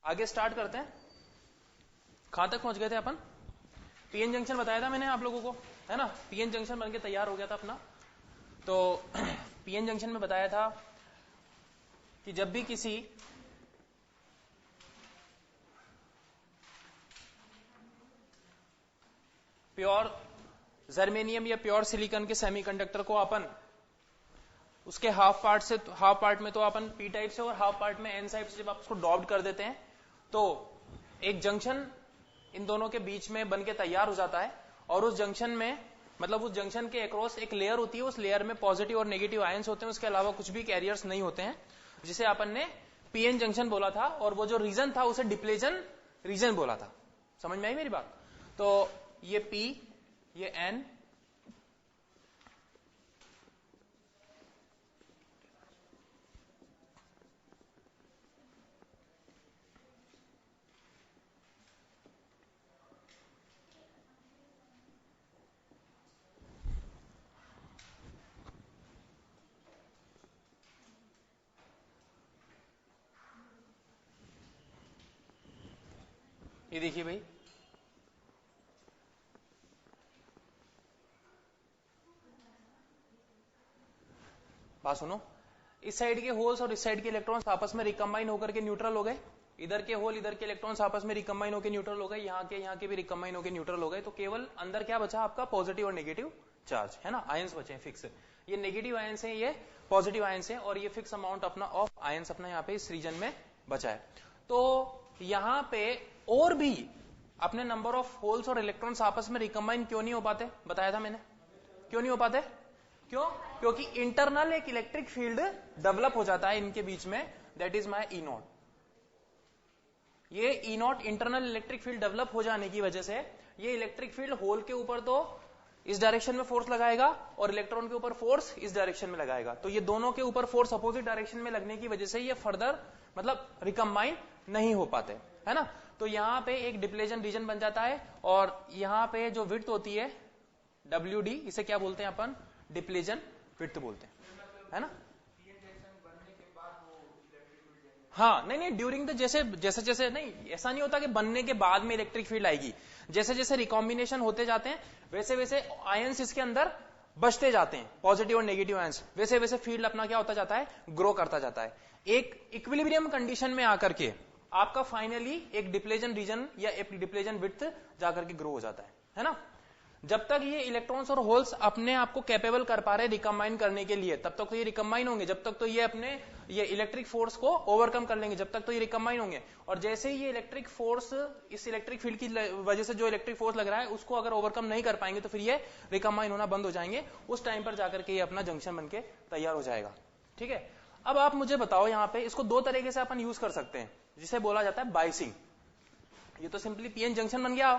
आगे स्टार्ट करते हैं। कहां तक पहुंच गए थे अपन? पीएन जंक्शन बताया था मैंने आप लोगों को, है ना। पीएन जंक्शन बनके तैयार हो गया था अपना। तो पीएन जंक्शन में बताया था कि जब भी किसी प्योर जर्मेनियम या प्योर सिलिकॉन के सेमीकंडक्टर को अपन उसके हाफ पार्ट में तो अपन पी टाइप से और हाफ पार्ट में एन टाइप से जब आप उसको डॉप्ड कर देते हैं तो एक जंक्शन इन दोनों के बीच में बनके तैयार हो जाता है। और उस जंक्शन में मतलब उस जंक्शन के अक्रॉस एक लेयर होती है, उस लेयर में पॉजिटिव और नेगेटिव आयंस होते हैं, उसके अलावा कुछ भी कैरियर्स नहीं होते हैं, जिसे अपन ने पीएन जंक्शन बोला था। और वो जो रीजन था उसे डिप्लेजन रीजन बोला था। समझ में आई मेरी बात? तो ये पी, ये एन, ये देखिए भाई, बात सुनो। इस साइड के होल्स और इस साइड के इलेक्ट्रॉन्स आपस में रिकम्बाइन होकर के न्यूट्रल हो गए। इधर के होल इधर के इलेक्ट्रॉन्स आपस में रिकम्बाइन होकर न्यूट्रल हो गए, यहाँ के भी रिकम्बाइन होकर न्यूट्रल हो गए। तो केवल अंदर क्या बचा आपका? पॉजिटिव और नेगेटिव चार्ज, है ना। आयंस बचे हैं फिक्स। ये नेगेटिव आयंस है, ये पॉजिटिव आयंस है, और ये फिक्स अमाउंट अपना ऑफ आयंस अपना यहाँ पे इस रीजन में बचा है। तो यहाँ पे और भी अपने नंबर ऑफ होल्स और इलेक्ट्रॉन्स आपस में रिकम्बाइन क्यों नहीं हो पाते? बताया था मैंने, क्यों नहीं हो पाते? क्यों? क्योंकि इंटरनल एक इलेक्ट्रिक फील्ड डेवलप हो जाता है इनके बीच में, that is my E naught. ये E naught internal electric field develop हो जाने की वजह से ये इलेक्ट्रिक फील्ड होल के ऊपर तो इस डायरेक्शन में फोर्स लगाएगा और इलेक्ट्रॉन के ऊपर फोर्स इस डायरेक्शन में लगाएगा। तो ये दोनों के ऊपर फोर्स अपोजिट डायरेक्शन में लगने की वजह से ये फर्दर मतलब रिकम्बाइन नहीं हो पाते, है ना। तो यहाँ पे एक डिप्लेजन रीजन बन जाता है, और यहाँ पे जो विड्थ होती है WD, इसे क्या बोलते हैं अपन? डिप्लेजन विड्थ बोलते हैं, है ना। हाँ, नहीं ड्यूरिंग द जैसे जैसे नहीं, ऐसा नहीं होता कि बनने के बाद में इलेक्ट्रिक फील्ड आएगी। जैसे जैसे रिकॉम्बिनेशन होते जाते हैं वैसे वैसे आयंस इसके अंदर बचते जाते हैं, पॉजिटिव और नेगेटिव आयंस, वैसे वैसे फील्ड अपना क्या होता जाता है? ग्रो करता जाता है। एक इक्विलिब्रियम कंडीशन में आकर के आपका फाइनली एक डिप्लेजन रीजन या एक डिप्लेजन विड्थ जाकर के ग्रो हो जाता है ना। जब तक ये इलेक्ट्रॉन्स और होल्स अपने आप को कैपेबल कर पा रहे रिकम्बाइन करने के लिए, तब तक तो ये रिकम्बाइन होंगे। जब तक तो ये अपने ये इलेक्ट्रिक फोर्स को ओवरकम कर लेंगे, जब तक तो ये रिकम्बाइन होंगे। और जैसे ही ये इलेक्ट्रिक फोर्स, इस इलेक्ट्रिक फील्ड की वजह से जो इलेक्ट्रिक फोर्स लग रहा है उसको अगर ओवरकम नहीं कर पाएंगे तो फिर ये रिकम्बाइन होना बंद हो जाएंगे। उस टाइम पर जाकर के ये अपना जंक्शन बनके तैयार हो जाएगा। ठीक है, अब आप मुझे बताओ, यहाँ पे इसको दो तरीके से अपन यूज कर सकते हैं, जिसे बोला जाता है बाइसिंग। ये तो सिंपली पीएन जंक्शन बन गया,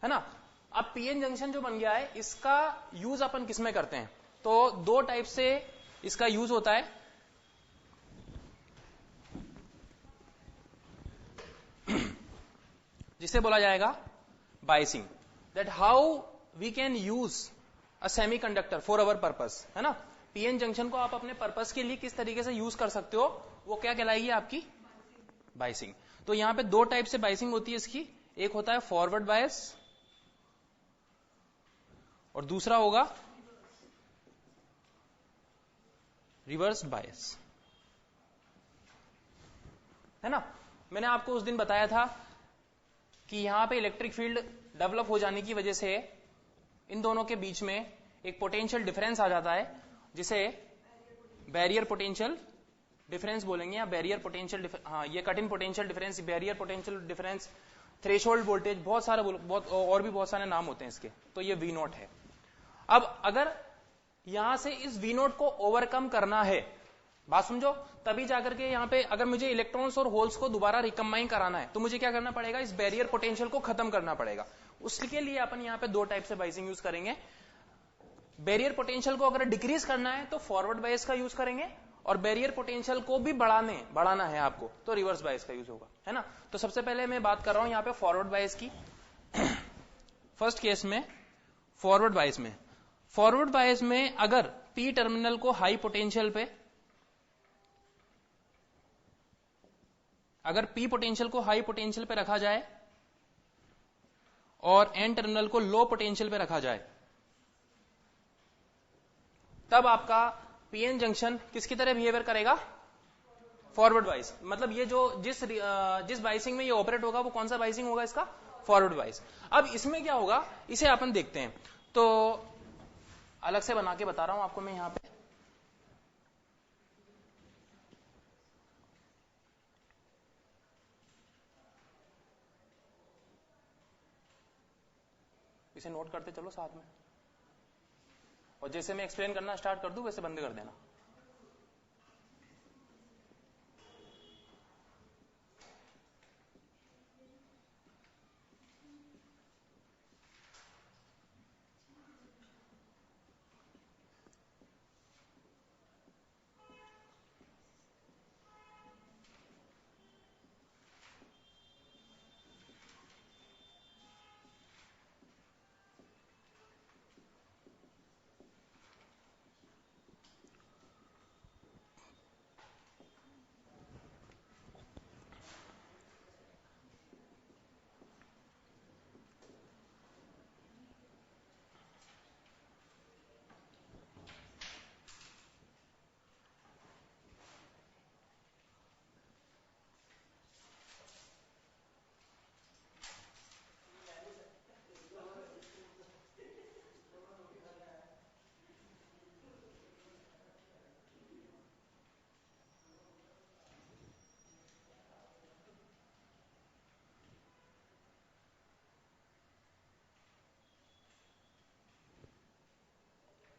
है ना। अब पीएन जंक्शन जो बन गया है, इसका यूज अपन किसमें करते हैं? तो दो टाइप से इसका यूज होता है। जिसे बोला जाएगा biasing, that how we can use a semiconductor for our purpose, है ना। पीएन जंक्शन को आप अपने पर्पस के लिए किस तरीके से यूज कर सकते हो, वो क्या कहलाएगी? आपकी बाइसिंग। तो यहां पे दो टाइप से बाइसिंग होती है इसकी। एक होता है फॉरवर्ड बायस और दूसरा होगा रिवर्स बायस, है ना। मैंने आपको उस दिन बताया था कि यहां पे इलेक्ट्रिक फील्ड डेवलप हो जाने की वजह से इन दोनों के बीच में एक पोटेंशियल डिफरेंस आ जाता है, जिसे बैरियर पोटेंशियल डिफरेंस बोलेंगे, या बैरियर पोटेंशियल हाँ, ये cut in potential difference, barrier potential difference, threshold voltage, बहुत सारे और भी बहुत सारे नाम होते हैं इसके। तो ये V नोट है। अब अगर यहां से इस V नोट को ओवरकम करना है, बात समझो, तभी जाकर के यहां पे अगर मुझे इलेक्ट्रॉन्स और होल्स को दोबारा रिकम्बाइन कराना है तो मुझे क्या करना पड़ेगा? इस बैरियर पोटेंशियल को खत्म करना पड़ेगा। उसके लिए अपन यहां पे दो टाइप से बाइसिंग यूज करेंगे। बैरियर पोटेंशियल को अगर डिक्रीज करना है तो फॉरवर्ड बायस का यूज करेंगे, और बैरियर पोटेंशियल को भी बढ़ाना है आपको तो रिवर्स बायस का यूज होगा, है ना। तो सबसे पहले मैं बात कर रहा हूं यहां पे फॉरवर्ड बायस की। फर्स्ट केस में फॉरवर्ड बायस में अगर पी टर्मिनल को हाई पोटेंशियल पे अगर पी पोटेंशियल को हाई पोटेंशियल पे रखा जाए और एन टर्मिनल को लो पोटेंशियल पे रखा जाए, तब आपका पीएन जंक्शन किसकी तरह बिहेवियर करेगा? फॉरवर्ड बाइस। मतलब ये जो जिस बाइसिंग में ये ऑपरेट होगा वो कौन सा बाइसिंग होगा इसका? फॉरवर्ड बाइस। अब इसमें क्या होगा इसे अपन देखते हैं, तो अलग से बना के बता रहा हूं आपको मैं यहां पे। इसे नोट करते चलो साथ में, और जैसे मैं एक्सप्लेन करना स्टार्ट कर दूं वैसे बंद कर देना।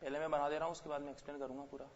पहले मैं बना दे रहा हूं, उसके बाद मैं एक्सप्लेन करूंगा पूरा।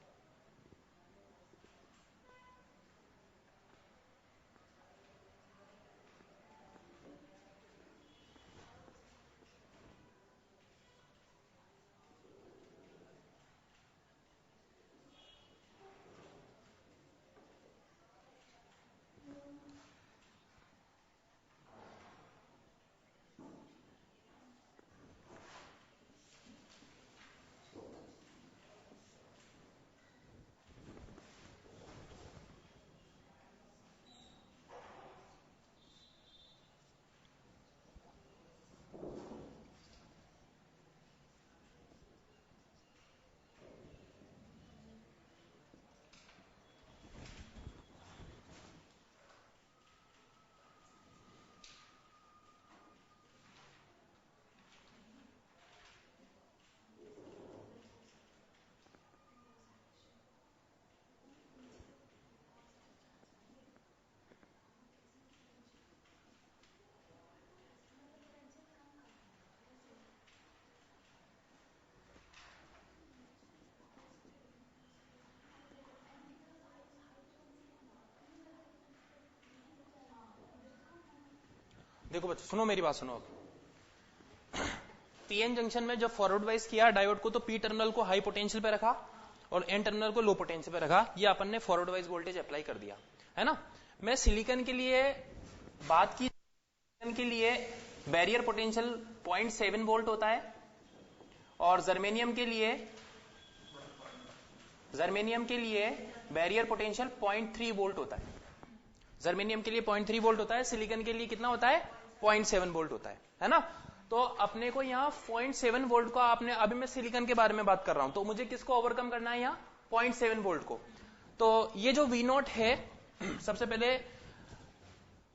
देखो बच्चों सुनो, मेरी बात सुनो। पीएन जंक्शन में जब फॉरवर्ड वाइज किया डायोड को, तो पी टर्मिनल को हाई पोटेंशियल पे रखा और एन टर्मिनल को लो पोटेंशियल पे रखा। ये अपन ने फॉरवर्ड वाइज वोल्टेज अप्लाई कर दिया, है ना। मैं सिलिकॉन के लिए बात की, सिलिकॉन के लिए बैरियर पोटेंशियल 0.7 वोल्ट होता है और जर्मेनियम के लिए बैरियर पोटेंशियल 0.3 वोल्ट होता है। जर्मेनियम के लिए 0.3 वोल्ट होता है, सिलिकॉन के लिए कितना होता है? 0.7 वोल्ट होता है ना। तो अपने को यहाँ 0.7 वोल्ट को आपने, अभी मैं सिलिकॉन के बारे में बात कर रहा हूं, तो मुझे किसको ओवरकम करना है यहाँ? 0.7 वोल्ट को। तो ये जो V0 है, सबसे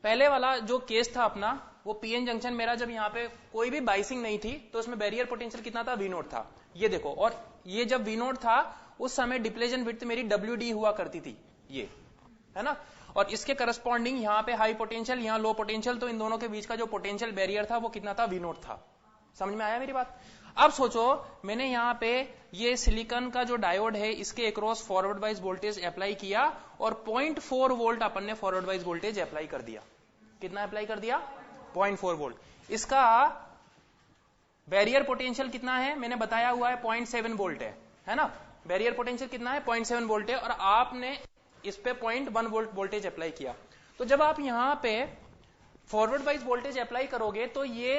पहले वाला जो केस था अपना, वो पीएन जंक्शन मेरा जब यहाँ पे कोई भी बाइसिंग नहीं थी, तो उसमें बैरियर पोटेंशियल कितना था? V0 था। ये देखो, और ये जब V0 था उस समय डिप्लेशन विड्थ मेरी WD हुआ करती थी, ये है ना। और इसके करस्पॉन्डिंग यहाँ पे हाई पोटेंशियल, यहाँ लो पोटेंशियल, तो इन दोनों के बीच का जो पोटेंशियल बैरियर था वो कितना था? V0 था। समझ में आया मेरी बात? अब सोचो, मैंने यहाँ पे ये सिलिकॉन का जो डायोड है इसके across forward wise voltage apply किया और 0.4 वोल्ट अपन ने फॉरवर्ड वाइज वोल्टेज अप्लाई कर दिया। कितना अप्लाई कर दिया? 0.4 वोल्ट। इसका बैरियर पोटेंशियल कितना है? मैंने बताया हुआ है 0.7 वोल्ट है ना। बैरियर पोटेंशियल कितना है? 0.7 वोल्ट है, और आपने इस पे 0.1 वोल्ट वोल्टेज अप्लाई किया। तो जब आप यहां पे फॉरवर्ड वाइज वोल्टेज अप्लाई करोगे तो ये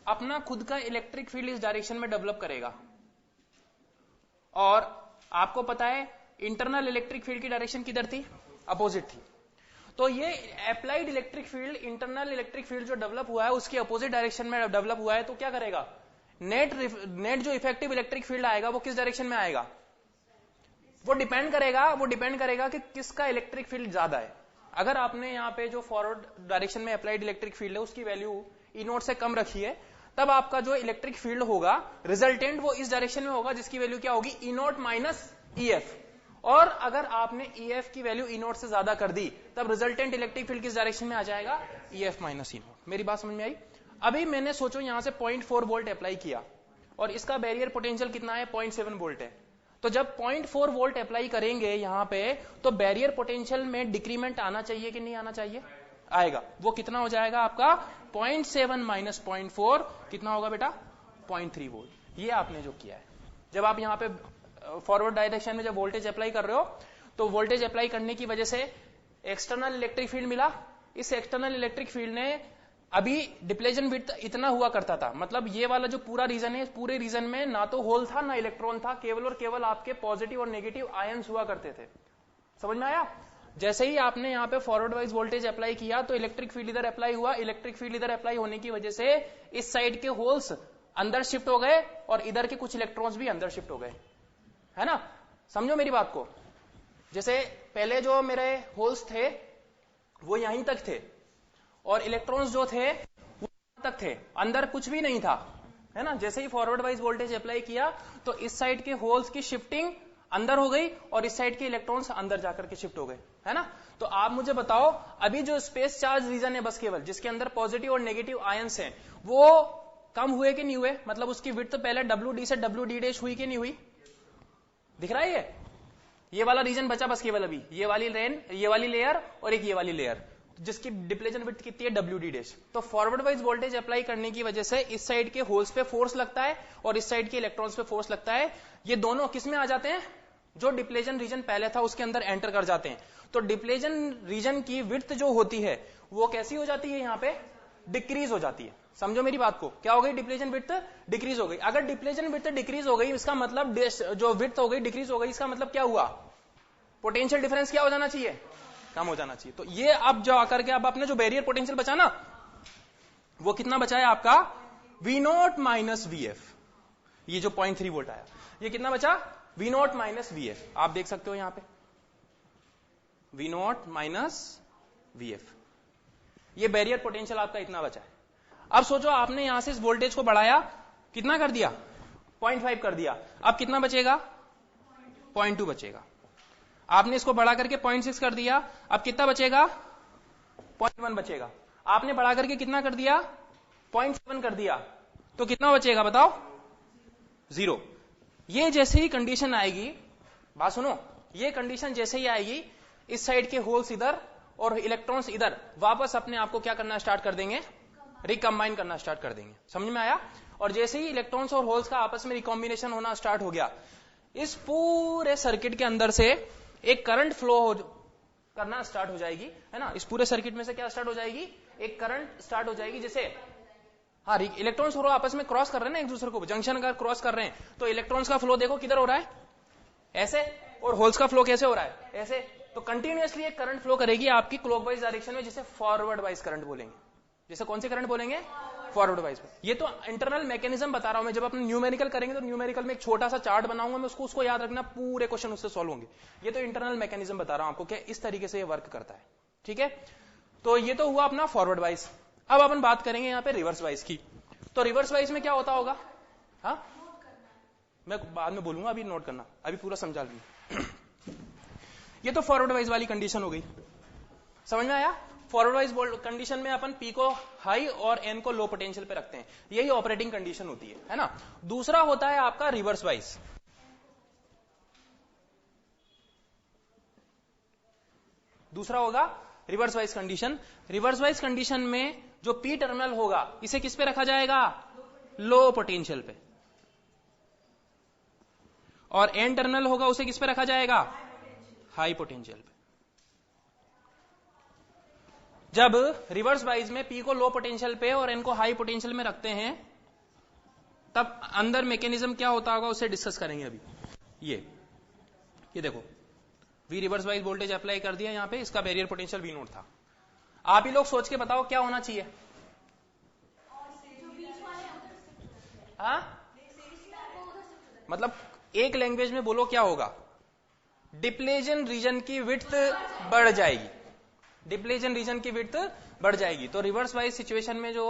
अपना खुद का इलेक्ट्रिक फील्ड इस डायरेक्शन में डेवलप करेगा, और आपको पता है इंटरनल इलेक्ट्रिक फील्ड की डायरेक्शन किधर थी? अपोजिट थी। तो ये applied electric field, internal electric field जो डेवलप हुआ है उसके अपोजिट डायरेक्शन में डेवलप हुआ है, तो क्या करेगा, नेट जो इफेक्टिव इलेक्ट्रिक फील्ड आएगा वो किस डायरेक्शन में आएगा, वो डिपेंड करेगा कि किसका इलेक्ट्रिक फील्ड ज्यादा है। अगर आपने यहाँ पे जो फॉरवर्ड डायरेक्शन में अप्लाइड इलेक्ट्रिक फील्ड है उसकी वैल्यू ई नोट से कम रखी है, तब आपका जो इलेक्ट्रिक फील्ड होगा रिजल्टेंट वो इस डायरेक्शन में होगा जिसकी वैल्यू क्या होगी, ई नोट माइनस ई एफ। और अगर आपने ई एफ की वैल्यू ई नोट से ज्यादा कर दी तब रिजल्टेंट इलेक्ट्रिक फील्ड किस डायरेक्शन में आ जाएगा, ई एफ माइनस ई नोट। मेरी बात समझ में आई? अभी मैंने सोचो यहां से 0.4 वोल्ट अप्लाई किया और इसका बैरियर पोटेंशियल कितना है, 0.7 वोल्ट है। तो जब 0.4 वोल्ट अप्लाई करेंगे यहां पे तो बैरियर पोटेंशियल में डिक्रीमेंट आना चाहिए कि नहीं आना चाहिए, आएगा। वो कितना हो जाएगा आपका 0.7 माइनस 0.4 कितना होगा बेटा, 0.3 वोल्ट। ये आपने जो किया है, जब आप यहां पे फॉरवर्ड डायरेक्शन में जब वोल्टेज अप्लाई कर रहे हो तो वोल्टेज अप्लाई करने की वजह से एक्सटर्नल इलेक्ट्रिक फील्ड मिला। इस एक्सटर्नल इलेक्ट्रिक फील्ड ने अभी डिप्लेजन विड्थ इतना हुआ करता था, मतलब ये वाला जो पूरा रीजन है, पूरे रीजन में ना तो होल था ना इलेक्ट्रॉन था, केवल और केवल आपके पॉजिटिव और नेगेटिव आयंस हुआ करते थे। समझ में आया? जैसे ही आपने यहाँ पे फॉरवर्ड वाइज वोल्टेज अप्लाई किया तो इलेक्ट्रिक फील्ड इधर अप्लाई हुआ, इलेक्ट्रिक फील्ड इधर अप्लाई होने की वजह से इस साइड के होल्स अंदर शिफ्ट हो गए और इधर के कुछ इलेक्ट्रॉन्स भी अंदर शिफ्ट हो गए, है ना? समझो मेरी बात को। जैसे पहले जो मेरे होल्स थे वो यहीं तक थे और इलेक्ट्रॉन्स जो थे वो तक थे, अंदर कुछ भी नहीं था, है ना? जैसे ही फॉरवर्ड वाइज वोल्टेज अप्लाई किया तो इस साइड के होल्स की शिफ्टिंग अंदर हो गई और इस साइड के इलेक्ट्रॉन्स अंदर जाकर के शिफ्ट हो गए, है ना? तो आप मुझे बताओ अभी जो स्पेस चार्ज रीजन है बस केवल जिसके अंदर पॉजिटिव और नेगेटिव आयंस हैं वो कम हुए कि नहीं हुए, मतलब उसकी विड्थ पहले WD से WD डैश हुई कि नहीं हुई? दिख रहा है? ये वाला रीजन बचा बस केवल अभी, ये वाली लेयर और एक ये वाली लेयर जिसकी डिप्लेजन विड्थ कितनी है, WD डैश। तो फॉरवर्ड वाइज वोल्टेज अप्लाई करने की वजह से इस साइड के होल्स पे फोर्स लगता है और इस साइड के इलेक्ट्रॉन्स पे फोर्स लगता है। ये दोनों किस में आ जाते हैं, जो डिप्लेजन रीजन पहले था उसके अंदर एंटर कर जाते हैं। तो डिप्लेजन रीजन की विड्थ जो होती है वो कैसी हो जाती है, यहाँ पे डिक्रीज हो जाती है। समझो मेरी बात को, क्या हो गई, डिप्लेजन विड्थ डिक्रीज हो गई। अगर डिप्लेजन विड्थ डिक्रीज हो गई इसका मतलब जो विड्थ हो गई डिक्रीज हो गई, इसका मतलब क्या हुआ, पोटेंशियल डिफरेंस क्या हो जाना चाहिए, कम हो जाना चाहिए। तो ये अब जो आकर के अब आपने जो बैरियर पोटेंशियल बचा ना वो कितना बचा है आपका, V0 माइनस VF। ये जो 0.3 वोल्ट आया ये कितना बचा, V0 माइनस VF। आप देख सकते हो यहां पे V0 माइनस VF, ये बैरियर पोटेंशियल आपका इतना बचा है। अब सोचो आपने यहां से इस वोल्टेज को बढ़ाया, कितना कर दिया, 0.5 कर दिया, अब कितना बचेगा, 0.2 बचेगा। आपने इसको बढ़ा करके 0.6 कर दिया, अब कितना बचेगा, 0.1 बचेगा। आपने बढ़ा करके कितना कर दिया, 0.7 कर दिया, तो कितना बचेगा बताओ, 0। ये जैसे ही कंडीशन आएगी, बात सुनो, ये कंडीशन जैसे ही आएगी इस साइड के होल्स इधर और इलेक्ट्रॉन्स इधर वापस अपने आप को क्या करना स्टार्ट कर देंगे, रिकंबाइन करना स्टार्ट कर देंगे। समझ में आया? और जैसे ही इलेक्ट्रॉन्स और होल्स का आपस में रिकॉम्बिनेशन होना स्टार्ट हो गया, इस पूरे सर्किट के अंदर से एक करंट फ्लो करना स्टार्ट हो जाएगी, है ना? इस पूरे सर्किट में से क्या स्टार्ट हो जाएगी, एक करंट स्टार्ट हो जाएगी। जैसे हाँ, इलेक्ट्रॉन्स और आपस में क्रॉस कर रहे हैं ना एक दूसरे को, जंक्शन अगर क्रॉस कर रहे हैं तो इलेक्ट्रॉन्स का फ्लो देखो किधर हो रहा है, ऐसे, और होल्स का फ्लो कैसे हो रहा है, ऐसे। तो कंटिन्यूअसली एक करंट फ्लो करेगी आपकी क्लॉकवाइज डायरेक्शन में, जिसे फॉरवर्ड वाइज करंट बोलेंगे। जैसे कौन से करंट बोलेंगे, फॉरवर्ड वाइज। ये तो इंटरनल मैकेनिज्म बता रहा हूं मैं, जब अपने न्यूमेरिकल करेंगे तो न्यूमेरिकल में एक छोटा सा चार्ट बनाऊंगा मैं, उसको याद रखना, पूरे क्वेश्चन उससे सॉल्व होंगे। ये तो इंटरनल मैकेनिज्म बता रहा हूं आपको, क्या इस तरीके से ये वर्क करता है, ठीक है? तो ये तो हुआ अपना फॉरवर्ड वाइज। अब अपन बात करेंगे यहाँ पे रिवर्स वाइज की। तो रिवर्स वाइज में क्या होता होगा, हाँ मैं बाद में बोलूंगा, अभी नोट करना, अभी पूरा समझा लूंगा। ये तो फॉरवर्ड वाइज वाली कंडीशन हो गई, समझ में आया? फॉरवर्ड वाइज कंडीशन में अपन P को हाई और N को लो पोटेंशियल पे रखते हैं, यही ऑपरेटिंग कंडीशन होती है ना? दूसरा होता है आपका रिवर्स वाइज। दूसरा होगा reverse wise condition. Reverse wise condition में जो P टर्मिनल होगा इसे किस पे रखा जाएगा, लो पोटेंशियल पे, और N टर्मिनल होगा उसे किस पे रखा जाएगा, हाई पोटेंशियल पे। जब रिवर्स वाइज में P को लो पोटेंशियल पे और N को हाई पोटेंशियल में रखते हैं तब अंदर मैकेनिज्म क्या होता होगा उसे डिस्कस करेंगे अभी। ये देखो, we reverse wise voltage apply कर दिया यहाँ पे, इसका बैरियर पोटेंशियल वी नोट था। आप ही लोग सोच के बताओ क्या होना चाहिए। हाँ मतलब एक लैंग्वेज में बोलो क्या होगा, डिप्लेजन रीजन की विड्थ बढ़ जाएगी, डिप्लेजन रीजन की विड्थ बढ़ जाएगी। तो रिवर्स वाइज सिचुएशन में जो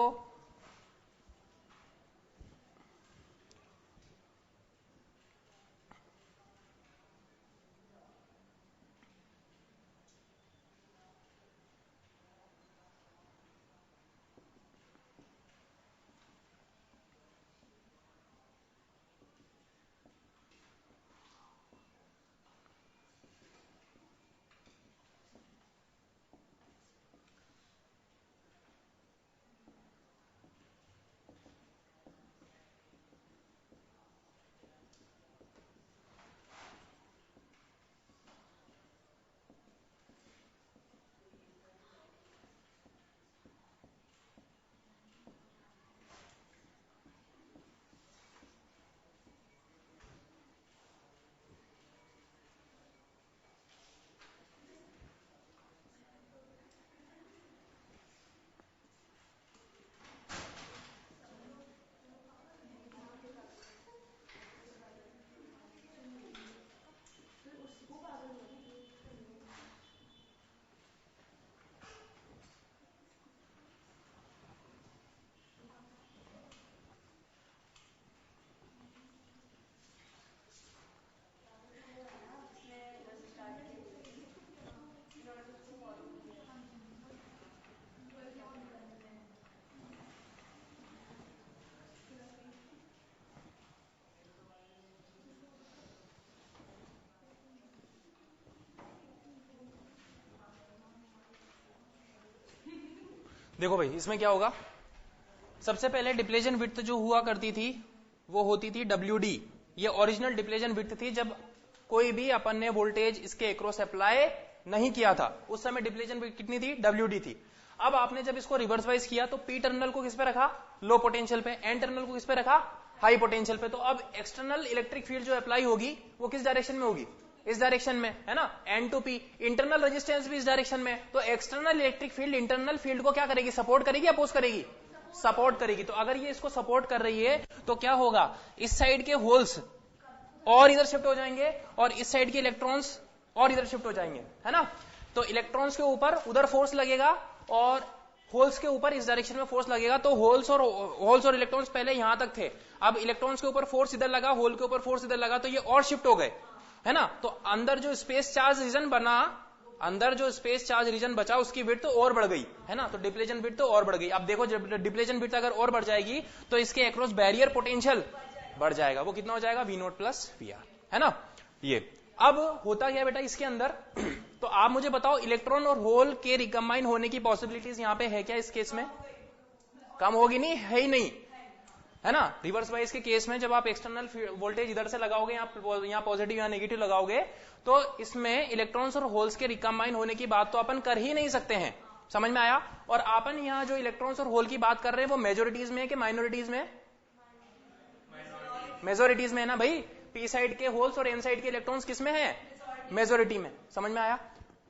देखो भाई इसमें क्या होगा, सबसे पहले डिप्लेजन विड्थ जो हुआ करती थी वो होती थी WD। ये ओरिजिनल डिप्लेजन विड्थ थी, जब कोई भी अपन ने वोल्टेज इसके एक्रॉस अप्लाई नहीं किया था उस समय डिप्लेजन विड्थ कितनी थी, WD थी। अब आपने जब इसको रिवर्स वाइज किया तो पी टर्मिनल को किस पे रखा, लो पोटेंशियल पे, एन टर्मिनल को किस पे रखा, हाई पोटेंशियल पे। तो अब एक्सटर्नल इलेक्ट्रिक फील्ड जो अप्लाई होगी वो किस डायरेक्शन में होगी, इस डायरेक्शन में, है ना, N to P। Internal resistance भी इस डायरेक्शन में, तो external electric field internal field को क्या करेगी, सपोर्ट करेगी, अपोज करेगी, सपोर्ट करेगी। तो अगर ये इसको सपोर्ट कर रही है तो क्या होगा, इस साइड के होल्स और इधर शिफ्ट हो जाएंगे और इस साइड के इलेक्ट्रॉन्स और इधर शिफ्ट हो जाएंगे, है ना। तो इलेक्ट्रॉन्स के ऊपर उधर फोर्स लगेगा और होल्स के ऊपर इस डायरेक्शन में फोर्स लगेगा। तो होल्स और इलेक्ट्रॉन्स पहले यहां तक थे, अब इलेक्ट्रॉन्स के ऊपर फोर्स इधर लगा, होल के ऊपर फोर्स इधर लगा, तो ये और शिफ्ट हो गए, है ना। तो अंदर जो स्पेस चार्ज रीजन बना, अंदर जो स्पेस चार्ज रीजन बचा उसकी विड्थ तो और बढ़ गई, है ना। तो डिप्लेजन विड्थ तो और बढ़ गई। अब देखो जब डिप्लेजन विड्थ अगर और बढ़ जाएगी तो इसके अक्रॉस बैरियर पोटेंशियल बढ़ जाएगा। वो कितना हो जाएगा, V नोट प्लस VR, है ना। ये अब होता क्या बेटा इसके अंदर तो आप मुझे बताओ, इलेक्ट्रॉन और होल के रिकम्बाइन होने की पॉसिबिलिटीज यहां पे है क्या, इस केस में कम होगी, नहीं है ही नहीं, है ना। रिवर्स वाइज के केस में जब आप एक्सटर्नल वोल्टेज इधर से लगाओगे, यहाँ पॉजिटिव या नेगेटिव लगाओगे, तो इसमें इलेक्ट्रॉन्स और होल्स के रिकम्बाइन होने की बात तो अपन कर ही नहीं सकते हैं, समझ में आया। और अपन यहाँ जो इलेक्ट्रॉन्स और होल की बात कर रहे हैं वो मेजोरिटीज में है कि माइनॉरिटीज में, मेजोरिटीज में है ना भाई। पी साइड के होल्स और एन साइड के इलेक्ट्रॉन्स किस में है, मेजोरिटी में, समझ में आया।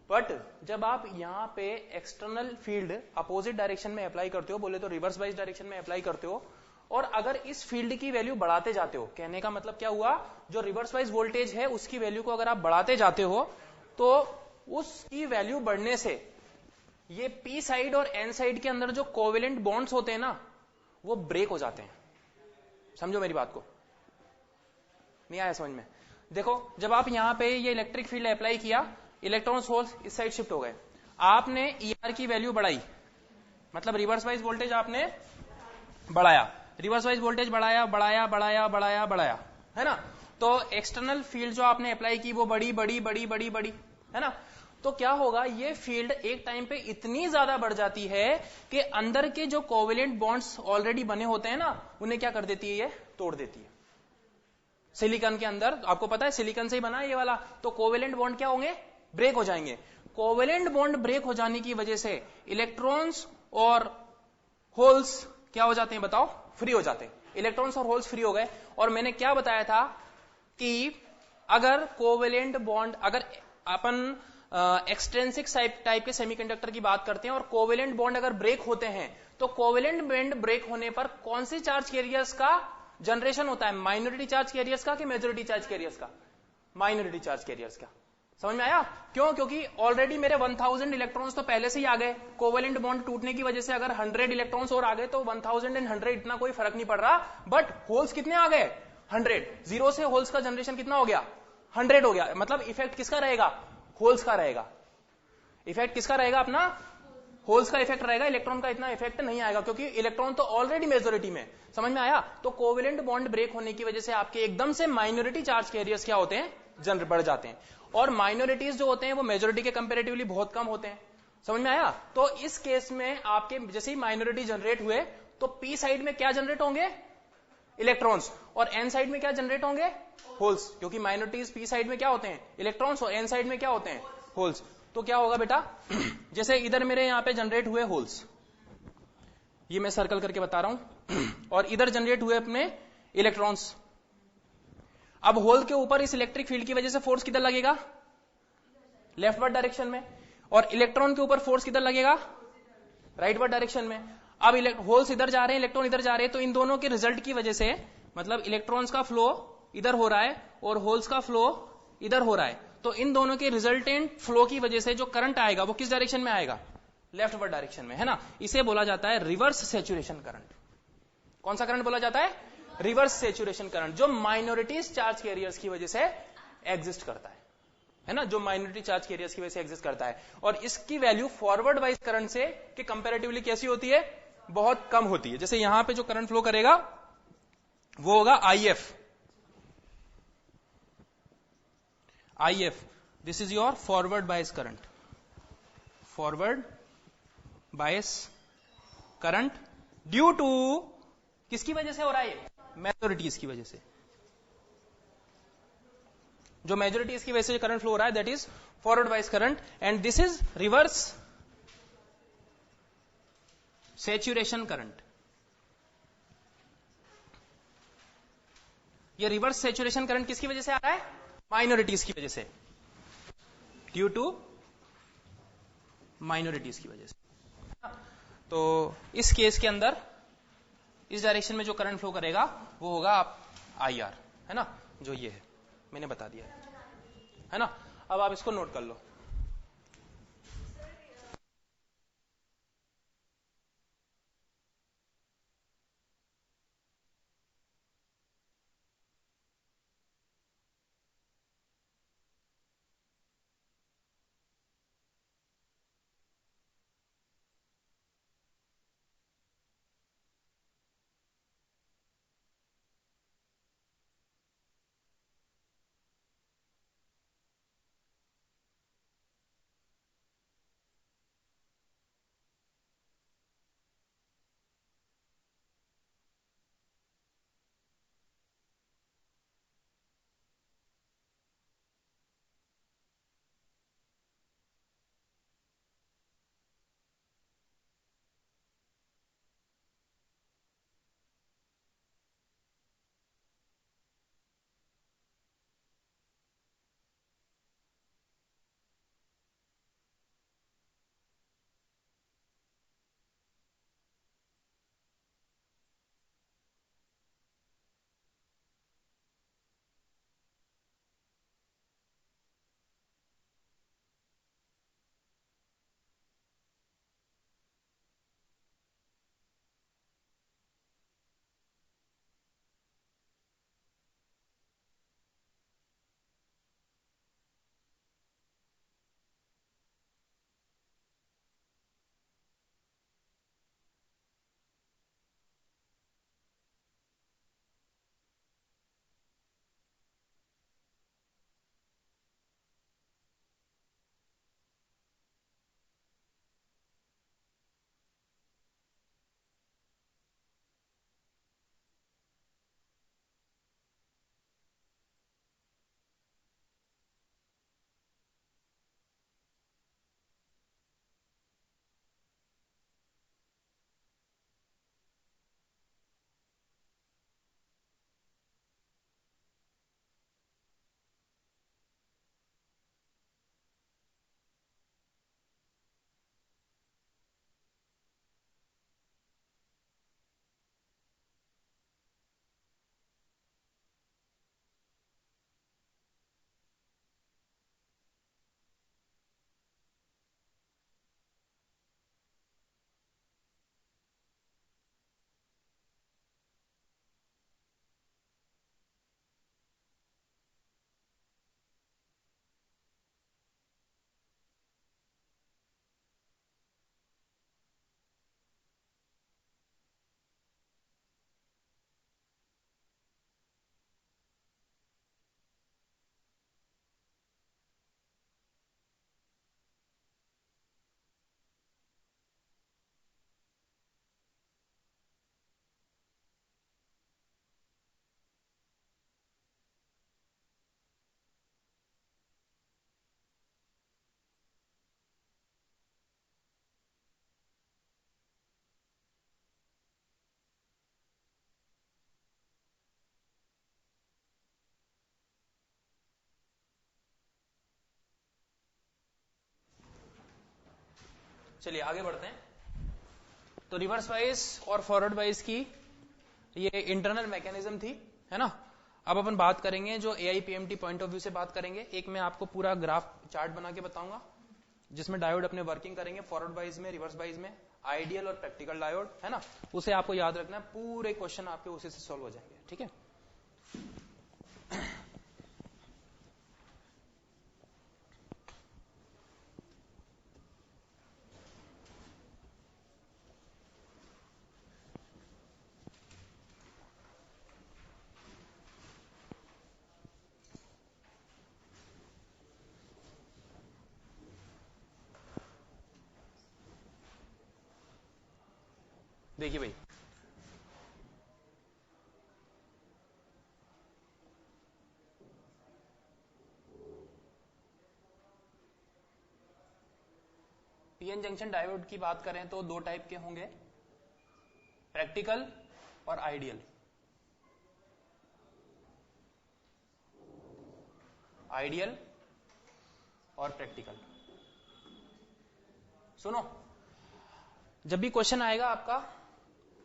बट जब आप यहाँ पे एक्सटर्नल फील्ड अपोजिट डायरेक्शन में अप्लाई करते हो, बोले तो रिवर्स वाइज डायरेक्शन में अप्लाई करते हो, और अगर इस फील्ड की वैल्यू बढ़ाते जाते हो, कहने का मतलब क्या हुआ, जो रिवर्स वाइज वोल्टेज है उसकी वैल्यू को अगर आप बढ़ाते जाते हो तो उसकी वैल्यू बढ़ने से ये पी साइड और एन साइड के अंदर जो कोवेलेंट बॉन्ड्स होते हैं ना वो ब्रेक हो जाते हैं। समझो मेरी बात को, नहीं आया समझ में। देखो जब आप यहां पे ये इलेक्ट्रिक फील्ड अप्लाई किया, इलेक्ट्रॉन्स होल्स इस साइड शिफ्ट हो गए, आपने ER की वैल्यू बढ़ाई, मतलब रिवर्स वाइज वोल्टेज आपने बढ़ाया, रिवर्स वाइज वोल्टेज बढ़ाया बढ़ाया बढ़ाया बढ़ाया बढ़ाया, है ना। तो एक्सटर्नल फील्ड जो आपने अप्लाई की वो बड़ी बड़ी बड़ी बड़ी बड़ी, है ना। तो क्या होगा, ये फील्ड एक टाइम पे इतनी ज्यादा बढ़ जाती है कि अंदर के जो कोवेलेंट बॉन्ड्स ऑलरेडी बने होते हैं ना उन्हें क्या कर देती है, ये तोड़ देती है। सिलिकॉन के अंदर आपको पता है सिलिकॉन से ही बना है ये वाला, तो कोवेलेंट बॉन्ड क्या होंगे, ब्रेक हो जाएंगे। कोवेलेंट बॉन्ड ब्रेक हो जाने की वजह से इलेक्ट्रॉन्स और होल्स क्या हो जाते हैं बताओ, फ्री हो जाते हैं। इलेक्ट्रॉन्स और होल्स फ्री हो गए। और मैंने क्या बताया था कि अगर कोवेलेंट बॉन्ड, अगर अपन एक्सट्रेंसिक टाइप के सेमीकंडक्टर की बात करते हैं, और कोवेलेंट बॉन्ड अगर ब्रेक होते हैं तो कोवेलेंट बॉन्ड ब्रेक होने पर कौन सी चार्ज कैरियर्स का जनरेशन होता है? माइनॉरिटी चार्ज कैरियर्स का कि मेजॉरिटी चार्ज कैरियर्स का? माइनॉरिटी चार्ज कैरियर्स का। समझ में आया? क्यों? क्योंकि ऑलरेडी मेरे 1000 इलेक्ट्रॉन्स तो पहले से ही आ गए। कोवेलेंट बॉन्ड टूटने की वजह से अगर 100 इलेक्ट्रॉन्स और आ गए तो 1000 एंड 100 इतना कोई फर्क नहीं पड़ रहा, बट होल्स कितने आ गए? 100। जीरो से होल्स का जनरेशन कितना हो गया? 100 हो गया। मतलब इफेक्ट किसका रहेगा? होल्स का रहेगा। इफेक्ट किसका रहेगा? अपना होल्स का इफेक्ट रहेगा। इलेक्ट्रॉन का इतना इफेक्ट नहीं आएगा क्योंकि इलेक्ट्रॉन तो ऑलरेडी मेजोरिटी में। समझ में आया? तो कोवेलेंट बॉन्ड ब्रेक होने की वजह से आपके एकदम से माइनॉरिटी चार्ज कैरियर्स क्या होते हैं? बढ़ जाते हैं। और माइनॉरिटीज जो होते हैं वो मेजोरिटी के कंपेरेटिवली बहुत कम होते हैं। समझ में आया? तो इस केस में आपके जैसे ही माइनॉरिटी जनरेट हुए तो पी साइड में क्या जनरेट होंगे? इलेक्ट्रॉन्स। और एन साइड में क्या जनरेट होंगे? होल्स। क्योंकि माइनॉरिटीज पी साइड में क्या होते हैं? इलेक्ट्रॉन्स, और एन साइड में क्या होते हैं? होल्स। तो क्या होगा बेटा? जैसे इधर मेरे यहां पे जनरेट हुए होल्स, ये मैं सर्कल करके बता रहा हूं, और इधर जनरेट हुए अपने इलेक्ट्रॉन्स। अब होल के ऊपर इस इलेक्ट्रिक फील्ड की वजह से फोर्स किधर लगेगा? लेफ्टवर्ड डायरेक्शन में। और इलेक्ट्रॉन के ऊपर फोर्स किधर लगेगा? राइटवर्ड डायरेक्शन में। अब होल्स इधर जा रहे हैं, इलेक्ट्रॉन इधर जा रहे हैं, तो इन दोनों के रिजल्ट की वजह से, मतलब इलेक्ट्रॉन्स का फ्लो इधर हो रहा है और होल्स का फ्लो इधर हो रहा है, तो इन दोनों के रिजल्टेंट फ्लो की वजह से जो करंट आएगा वो किस डायरेक्शन में आएगा? लेफ्टवर्ड डायरेक्शन में, है ना। इसे बोला जाता है रिवर्स सैचुरेशन करंट। कौन सा करंट बोला जाता है? रिवर्स सैचुरेशन करंट, जो माइनॉरिटीज चार्ज कैरियर्स की वजह से एग्जिस्ट करता है ना, जो माइनॉरिटी चार्ज कैरियर्स की वजह से एग्जिस्ट करता है। और इसकी वैल्यू फॉरवर्ड वाइज करंट से के कंपैरेटिवली कैसी होती है? बहुत कम होती है। जैसे यहां पे जो करंट फ्लो करेगा वो होगा IF। IF, this is your forward bias current. Forward bias current due to, किसकी वजह से हो रहा है ये? मेजोरिटीज की वजह से। जो मेजोरिटीज की वजह से करंट फ्लो हो रहा है that is forward bias current, and this is reverse saturation current. ये रिवर्स सैचुरेशन करंट किसकी वजह से आ रहा है? माइनॉरिटीज की वजह से, ड्यू टू माइनॉरिटीज की वजह से। तो इस केस के अंदर इस डायरेक्शन में जो करंट फ्लो करेगा वो होगा आप IR, है ना, जो ये है, मैंने बता दिया है ना। अब आप इसको नोट कर लो। चलिए आगे बढ़ते हैं। तो रिवर्स बाइस और फॉरवर्ड बाइस की ये इंटरनल मैकेनिज्म थी, है ना। अब अपन बात करेंगे जो AIPMT पॉइंट ऑफ व्यू से बात करेंगे। एक मैं आपको पूरा ग्राफ चार्ट बना के बताऊंगा जिसमें डायोड अपने वर्किंग करेंगे फॉरवर्ड बाइस में, रिवर्स बाइस में, आइडियल और प्रैक्टिकल डायोड, है ना। उसे आपको याद रखना है, पूरे क्वेश्चन आपके उसी से सॉल्व हो जाएंगे, ठीक है। देखिए भाई, पीएन जंक्शन डायोड की बात करें तो दो टाइप के होंगे, प्रैक्टिकल और आइडियल। आइडियल और प्रैक्टिकल। सुनो, जब भी क्वेश्चन आएगा आपका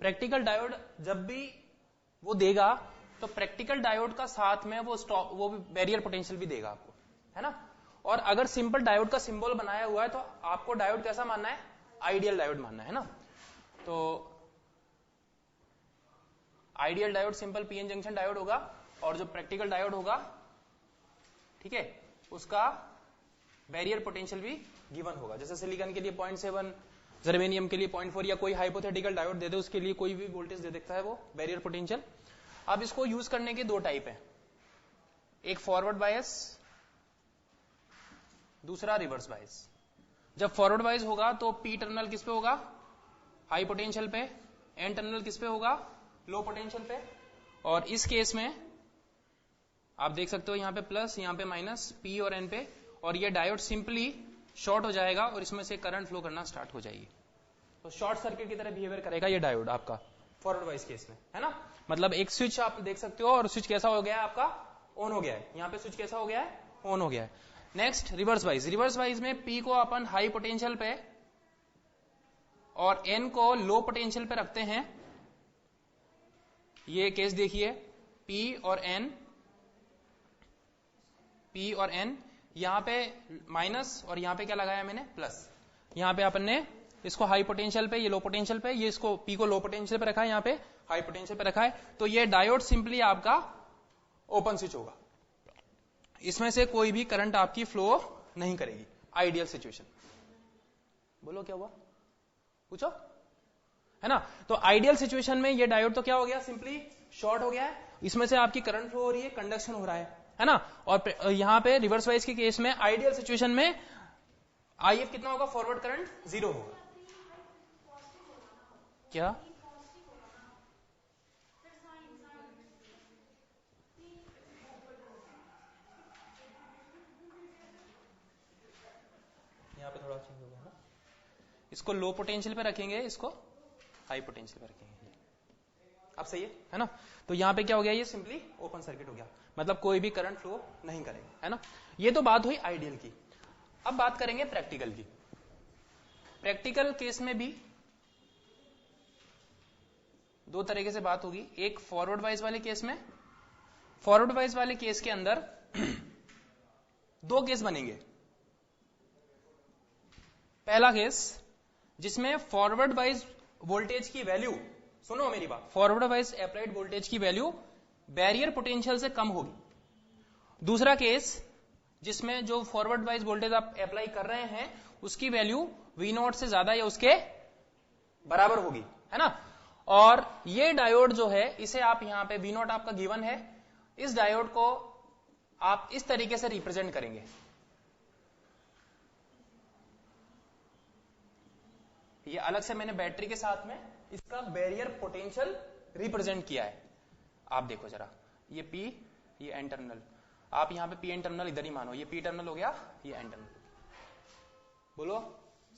प्रैक्टिकल डायोड, जब भी वो देगा तो प्रैक्टिकल डायोड का साथ में वो बैरियर पोटेंशियल भी देगा आपको, है ना। और अगर सिंपल डायोड का सिंबल बनाया हुआ है तो आपको डायोड कैसा मानना है, आइडियल डायोड मानना है ना। तो ideal diode simple PN junction diode होगा, और जो प्रैक्टिकल डायोड होगा, ठीक है, उसका बैरियर पोटेंशियल भी गिवन होगा। जैसे सिलिकॉन के लिए 0.7, जर्मेनियम के लिए 0.4, या कोई हाइपोथेटिकल डायोड दे दे उसके लिए कोई भी वोल्टेज दे देता है वो बैरियर पोटेंशियल। अब इसको यूज करने के दो टाइप है, एक फॉरवर्ड बायस, दूसरा रिवर्स बायस। जब फॉरवर्ड बायस होगा तो पी टर्मिनल किस पे होगा, हाई पोटेंशियल पे, एन टर्मिनल किस पे होगा, लो पोटेंशियल पे। और इस केस में आप देख सकते हो यहां पे प्लस, यहां पे माइनस, पी और एन पे, और ये डायोड सिंपली शॉर्ट हो जाएगा और इसमें से करंट फ्लो करना स्टार्ट हो जाएगी। तो शॉर्ट सर्किट की तरह बिहेवियर करेगा ये डायोड आपका फॉरवर्ड बायस केस में, है ना। मतलब एक स्विच आप देख सकते हो, और स्विच कैसा हो गया है आपका, ऑन हो गया है। यहाँ पे स्विच कैसा हो गया है, ऑन हो गया है। Next reverse bias. Reverse bias में पी को अपन हाई पोटेंशियल पे और एन को लो पोटेंशियल पे रखते हैं। ये केस देखिए, पी और एन, पी और एन, यहां पे माइनस और यहां पे क्या लगाया मैंने, प्लस। यहां पे अपन ने इसको हाई पोटेंशियल पे, ये लो पोटेंशियल पे, ये इसको पी को लो पोटेंशियल पे रखा है, यहां पे हाई पोटेंशियल पे रखा है। तो ये डायोड सिंपली आपका ओपन स्विच होगा, इसमें से कोई भी करंट आपकी फ्लो नहीं करेगी। Ideal situation. बोलो क्या हुआ, पूछो, है ना। तो आइडियल सिचुएशन में ये डायोड तो क्या हो गया, सिंपली शॉर्ट हो गया है, इसमें से आपकी करंट फ्लो हो रही है, कंडक्शन हो रहा है ना। और यहां पे रिवर्स बायस के केस में, आइडियल सिचुएशन में IF कितना होगा, फॉरवर्ड करंट 0 होगा। क्या, यहाँ पे थोड़ा चेंज होगा ना, इसको लो पोटेंशियल पे रखेंगे, इसको हाई पोटेंशियल पे रखेंगे। अब सही है ना। तो यहाँ पे क्या हो गया, ये सिंपली ओपन सर्किट हो गया, मतलब कोई भी करंट फ्लो नहीं करेगा, है ना। ये तो बात हुई आइडियल की। अब बात करेंगे प्रैक्टिकल की। प्रैक्टिकल केस में भी दो तरीके से बात होगी। एक फॉरवर्ड बायस वाले केस में, फॉरवर्ड बायस वाले केस के अंदर दो केस बनेंगे। पहला केस जिसमें फॉरवर्ड बायस वोल्टेज की वैल्यू, सुनो मेरी बात, फॉरवर्ड बायस अप्लाइड वोल्टेज की वैल्यू बैरियर पोटेंशियल से कम होगी। दूसरा केस जिसमें जो फॉरवर्ड बायस वोल्टेज आप अप्लाई कर रहे हैं उसकी वैल्यू V0 से ज्यादा या उसके बराबर होगी, है ना। और ये डायोड जो है, इसे आप यहां पे V0 आपका गिवन है, इस डायोड को आप इस तरीके से रिप्रेजेंट करेंगे। ये अलग से मैंने बैटरी के साथ में इसका बैरियर पोटेंशियल रिप्रेजेंट किया है। आप देखो जरा, ये P, ये N टर्मिनल, आप यहां पे P N टर्मिनल इधर ही मानो, ये P टर्मिनल हो गया, ये N टर्मिनल। बोलो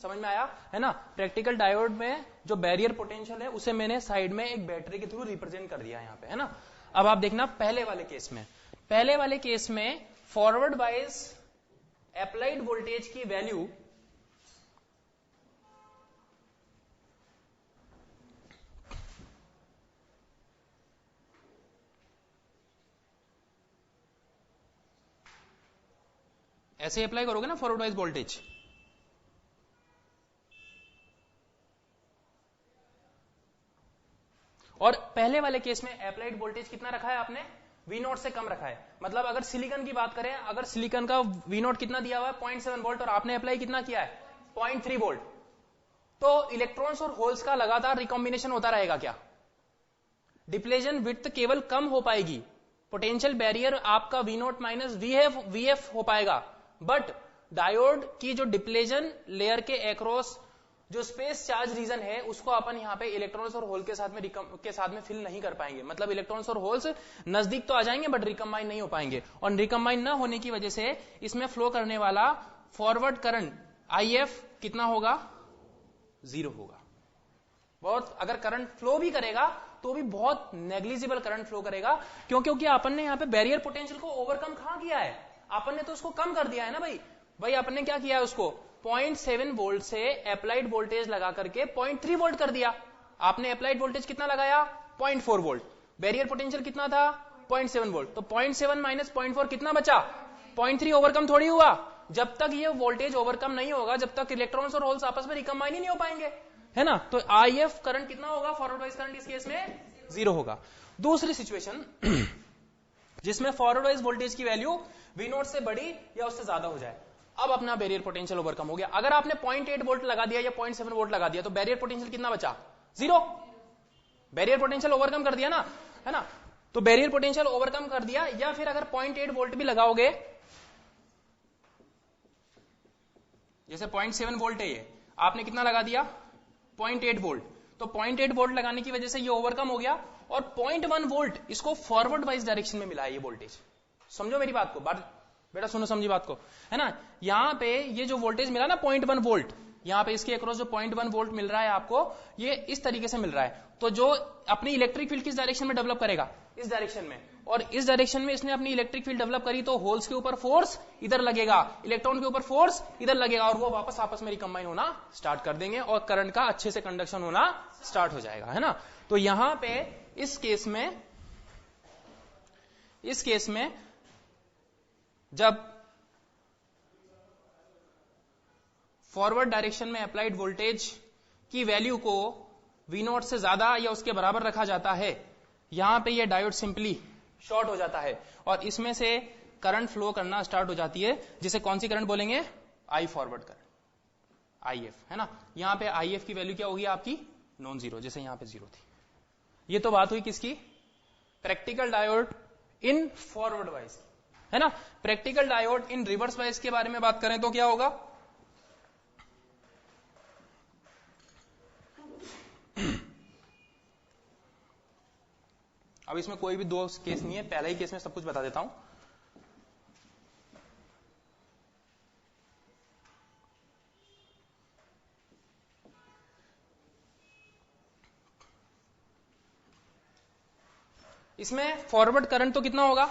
समझ में आया, है ना। प्रैक्टिकल डायोड में जो बैरियर पोटेंशियल है उसे मैंने साइड में एक बैटरी के थ्रू रिप्रेजेंट कर दिया यहां पे, है ना। अब आप देखना पहले वाले केस में, पहले वाले केस में फॉरवर्ड बायस अप्लाइड वोल्टेज की वैल्यू ऐसे अप्लाई करोगे ना फॉरवर्ड वाइज वोल्टेज। और पहले वाले केस में अप्लाइड वोल्टेज कितना रखा है आपने, V0 से कम रखा है। मतलब अगर सिलिकॉन की बात करें, अगर सिलिकॉन का V0 कितना दिया हुआ है 0.7 वोल्ट और आपने अप्लाई कितना किया है 0.3 वोल्ट, तो इलेक्ट्रॉन्स और होल्स का लगातार रिकॉम्बिनेशन होता रहेगा क्या? डिप्लेशन विड्थ केवल कम हो पाएगी, पोटेंशियल बैरियर आपका V0 माइनस VF हो पाएगा, बट डायोड की जो डिप्लेशन लेयर के अक्रॉस जो स्पेस चार्ज रीजन है उसको अपन यहां पे इलेक्ट्रॉन्स और होल के साथ में फिल नहीं कर पाएंगे। मतलब इलेक्ट्रॉन्स और होल्स नजदीक तो आ जाएंगे बट रिकम्बाइन नहीं हो पाएंगे, और रिकम्बाइन ना होने की वजह से इसमें फ्लो करने वाला फॉरवर्ड करंट IF कितना होगा, 0 होगा। बहुत, अगर करंट फ्लो भी करेगा तो भी बहुत नेग्लिजिबल करंट फ्लो करेगा। क्योंकि अपन ने यहाँ पे बैरियर पोटेंशियल को ओवरकम कहां किया है, अपन ने तो उसको कम कर दिया है ना भाई अपन ने क्या किया है, उसको 0.7 वोल्ट से अप्लाइड वोल्टेज लगा करके 0.3 वोल्ट कर दिया। आपने अप्लाइड वोल्टेज कितना लगाया 0.4 वोल्ट, बैरियर पोटेंशियल कितना था 0.7 वोल्ट, तो 0.7 माइनस 0.4 कितना बचा 0.3, ओवरकम थोड़ी हुआ। जब तक ये वोल्टेज ओवरकम नहीं होगा, जब तक इलेक्ट्रॉन्स और होल्स आपस में रिकम्बाइन ही नहीं हो पाएंगे, है ना। तो IF करंट कितना होगा, फॉरवर्ड वाइज करंट इस केस में 0 होगा। दूसरी सिचुएशन जिसमें फॉरवर्ड वाइज वोल्टेज की वैल्यू V0 से बड़ी या उससे ज्यादा हो जाए, अब अपना बैरियर पोटेंशियल ओवरकम हो गया। अगर आपने 0.8 वोल्ट लगा दिया या 0.7 वोल्ट लगा दिया तो बैरियर पोटेंशियल कितना बचा, 0। बैरियर पोटेंशियल ओवरकम कर दिया ना, है ना। तो बैरियर पोटेंशियल ओवरकम कर दिया, या फिर अगर 0.8 वोल्ट भी लगाओगे, जैसे 0.7 वोल्ट है ये, आपने कितना लगा दिया 0.8 वोल्ट, तो 0.8 वोल्ट लगाने की वजह से ये ओवरकम हो गया, और 0.1 वोल्ट इसको फॉरवर्ड वाइज डायरेक्शन में मिला है ये वोल्टेज। समझो मेरी बात को, बेटा सुनो, समझी बात को, है ना। यहां पे ये जो वोल्टेज मिला ना 0.1 वोल्ट, यहां पे इसके अक्रॉस जो 0.1 वोल्ट मिल रहा है आपको, ये इस तरीके से मिल रहा है। तो जो अपनी इलेक्ट्रिक फील्ड किस डायरेक्शन में डेवलप करेगा, इस डायरेक्शन में, और इस डायरेक्शन में इसने अपनी इलेक्ट्रिक फील्ड डेवलप करी, तो होल्स के ऊपर फोर्स इधर लगेगा, इलेक्ट्रॉन के ऊपर फोर्स इधर लगेगा, और वो वापस आपस में रिकम्बाइन होना स्टार्ट कर देंगे और करंट का अच्छे से कंडक्शन होना स्टार्ट हो जाएगा, है ना। तो यहां पे इस केस में जब फॉरवर्ड डायरेक्शन में अप्लाइड वोल्टेज की वैल्यू को V0 से ज्यादा या उसके बराबर रखा जाता है, यहां पे ये डायोड सिंपली शॉर्ट हो जाता है और इसमें से करंट फ्लो करना स्टार्ट हो जाती है, जिसे कौन सी करंट बोलेंगे, I फॉरवर्ड करंट, IF, है ना। यहां पे IF की वैल्यू क्या होगी आपकी, नॉन जीरो, जैसे यहां पे 0 थी। ये तो बात हुई किसकी, practical diode in forward wise, है ना। Practical diode in reverse wise के बारे में बात करें तो क्या होगा, अब इसमें कोई भी दो केस नहीं है, पहला ही केस में सब कुछ बता देता हूं। इसमें फॉरवर्ड करंट तो कितना होगा,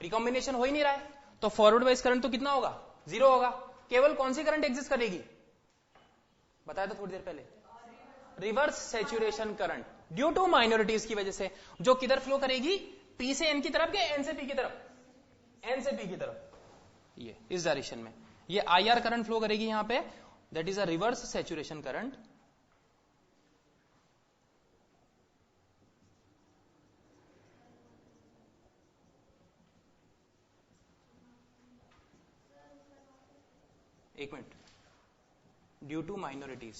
रिकॉम्बिनेशन हो ही नहीं रहा है, तो फॉरवर्ड वाइज करंट तो कितना होगा, 0 होगा। केवल कौन सी करंट एग्जिस्ट करेगी, बताया था थोड़ी देर पहले, reverse saturation current, due to minorities की वजह से, जो किधर फ्लो करेगी, P से N की तरफ या N से P की तरफ, N से P की तरफ, ये इस डायरेक्शन में ये IR करंट फ्लो करेगी यहां पे, that is a reverse saturation current. एक मिनट, ड्यू टू माइनॉरिटीज,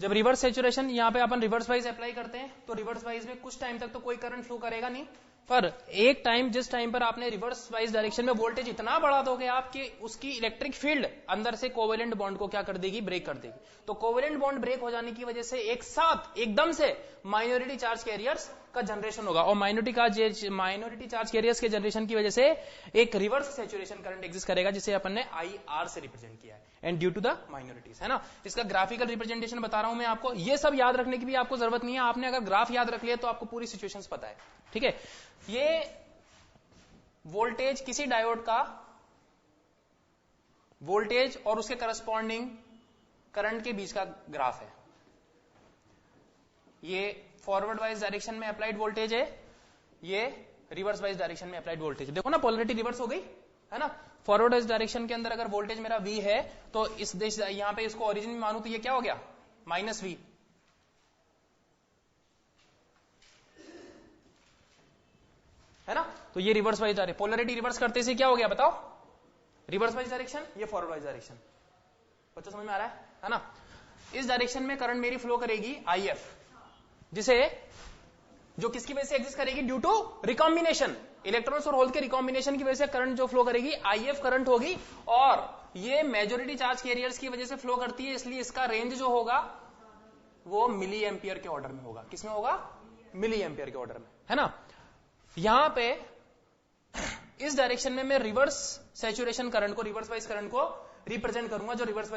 जब रिवर्स सैचुरेशन यहां पे अपन रिवर्स वाइज अप्लाई करते हैं, तो रिवर्स वाइज में कुछ टाइम तक तो कोई करंट फ्लो करेगा नहीं, पर एक टाइम, जिस टाइम पर आपने रिवर्स वाइज डायरेक्शन में वोल्टेज इतना बढ़ा दोगे आपकी उसकी इलेक्ट्रिक फील्ड अंदर से कोवेलेंट बॉन्ड को क्या कर देगी, ब्रेक कर देगी। तो कोवेलेंट बॉन्ड ब्रेक हो जाने की वजह से एक साथ एकदम से माइनॉरिटी चार्ज कैरियर्स का जनरेशन होगा, और माइनॉरिटी चार्ज कैरियर्स के जनरेशन की वजह से एक रिवर्स सैचुरेशन करंट एग्जिस्ट करेगा, जिसे अपन ने IR से रिप्रेजेंट किया है, and due to the minorities, है ना। इसका ग्राफिकल रिप्रेजेंटेशन बता रहा हूं मैं आपको, ये सब याद रखने की भी आपको जरूरत नहीं है, आपने अगर ग्राफ याद रख लिया तो आपको पूरी सिचुएशंस पता है, ठीक है। ये वोल्टेज किसी डायोड का वोल्टेज और उसके करस्पॉन्डिंग करंट के बीच का ग्राफ है। ये फॉरवर्ड वाइज डायरेक्शन में अप्लाइड वोल्टेज है, ये रिवर्स वाइज डायरेक्शन में अप्लाइड वोल्टेज। देखो ना पोलरिटी रिवर्स हो गई है ना। फॉरवर्ड वाइज डायरेक्शन के अंदर अगर वोल्टेज मेरा V है तो इस देश यहां पे इसको ओरिजिन में मानू तो ये क्या हो गया -V, है ना। तो ये reverse wise direction, polarity reverse करते से क्या हो गया बताओ, रिवर्स वाइज डायरेक्शन, ये फॉरवर्ड वाइज डायरेक्शन। बच्चों समझ में आ रहा है ना। इस डायरेक्शन में करंट मेरी फ्लो करेगी IF, जिसे जो किसकी वजह से एग्जिस्ट करेगी, ड्यू टू रिकॉम्बिनेशन, इलेक्ट्रॉन्स और होल के रिकॉम्बिनेशन की वजह से करंट जो फ्लो करेगी IF करंट होगी, और ये मेजॉरिटी चार्ज कैरियर्स की वजह से फ्लो करती है, इसलिए इसका रेंज जो होगा वो मिली एम्पियर के ऑर्डर में होगा। किसमें होगा, मिली एम्पियर के ऑर्डर में, है ना। यहां पे इस डायरेक्शन में मैं रिवर्स सैचुरेशन करंट को, रिवर्स वाइज करंट को रिप्रेजेंट करूंगा, जो रिवर्स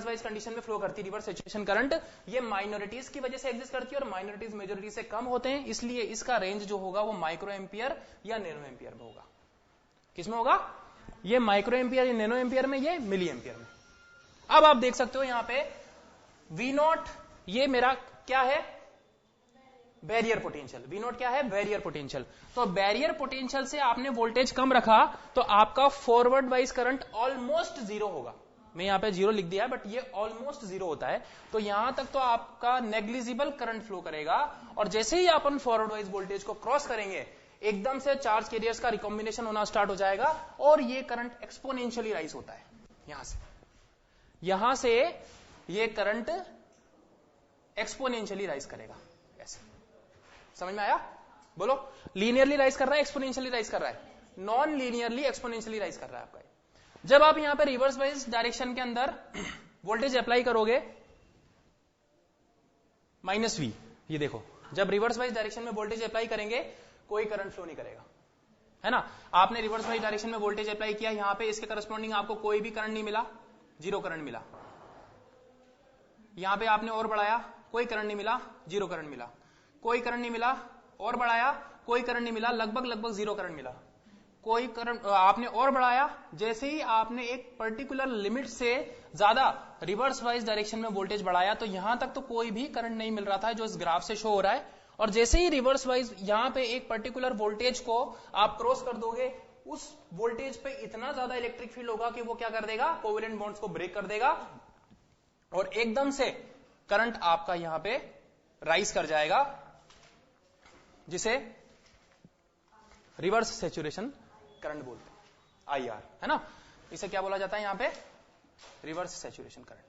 वाइज कंडीशन में फ्लो करती है। रिवर्स सैचुरेशन करंट ये माइनॉरिटीज की वजह से एग्जिस्ट करती है, और माइनॉरिटीज मेजॉरिटी से कम होते हैं, इसलिए इसका रेंज जो होगा वो माइक्रो एम्पियर या नैनो एम्पियर में होगा। किसमें होगा, ये माइक्रो एम्पियर या नैनो एम्पियर में, ये मिली एम्पियर में। अब आप देख सकते हो यहां पे V0 ये मेरा क्या है, बैरियर पोटेंशियल। V0 क्या है, बैरियर पोटेंशियल। तो बैरियर पोटेंशियल से आपने वोल्टेज कम रखा तो आपका forward wise current almost zero होगा। मैं यहां पे जीरो लिख दिया है, बट ये ऑलमोस्ट जीरो होता है। तो यहां तक तो आपका नेग्लिजिबल करंट फ्लो करेगा, और जैसे ही अपन फॉरवर्ड वाइज वोल्टेज को क्रॉस करेंगे एकदम से चार्ज कैरियर्स का रिकॉम्बिनेशन होना स्टार्ट हो जाएगा, और ये करंट एक्सपोनेंशियली राइज होता है। यहां से ये करंट एक्सपोनेंशियली राइज करेगा, ऐसे। समझ में आया, बोलो। लीनियरली राइज कर रहा है, एक्सपोनेंशियली राइज कर रहा है, नॉन लीनियरली एक्सपोनेंशियली राइज कर रहा है आपका। जब आप यहां पे रिवर्स वाइज डायरेक्शन के अंदर वोल्टेज अप्लाई करोगे -V, ये देखो, जब रिवर्स वाइज डायरेक्शन में वोल्टेज अप्लाई करेंगे कोई करंट फ्लो नहीं करेगा, है ना। आपने रिवर्स वाइज डायरेक्शन में वोल्टेज अप्लाई किया, यहां पे इसके करस्पॉन्डिंग आपको कोई भी करंट नहीं मिला, जीरो करंट मिला। यहां पे आपने और बढ़ाया, कोई करंट नहीं मिला, जीरो करंट मिला। कोई करंट नहीं मिला, और बढ़ाया, कोई करंट नहीं मिला, लगभग जीरो करंट मिला। कोई करंट आपने और बढ़ाया, जैसे ही आपने एक पर्टिकुलर लिमिट से ज्यादा रिवर्स वाइज डायरेक्शन में वोल्टेज बढ़ाया तो यहां तक तो कोई भी करंट नहीं मिल रहा था, जो इस ग्राफ से शो हो रहा है। और जैसे ही रिवर्स वाइज यहां पे एक पर्टिकुलर वोल्टेज को आप क्रॉस कर दोगे, उस वोल्टेज पे इतना ज्यादा इलेक्ट्रिक फील्ड होगा कि वो क्या कर देगा, कोवेलेंट बॉन्ड्स को ब्रेक कर देगा, और एकदम से करंट आपका यहां पे राइज कर जाएगा, जिसे रिवर्स सैचुरेशन करंट बोलते हैं, IR, है ना। इसे क्या बोला जाता है यहां पे, रिवर्स सैचुरेशन करंट।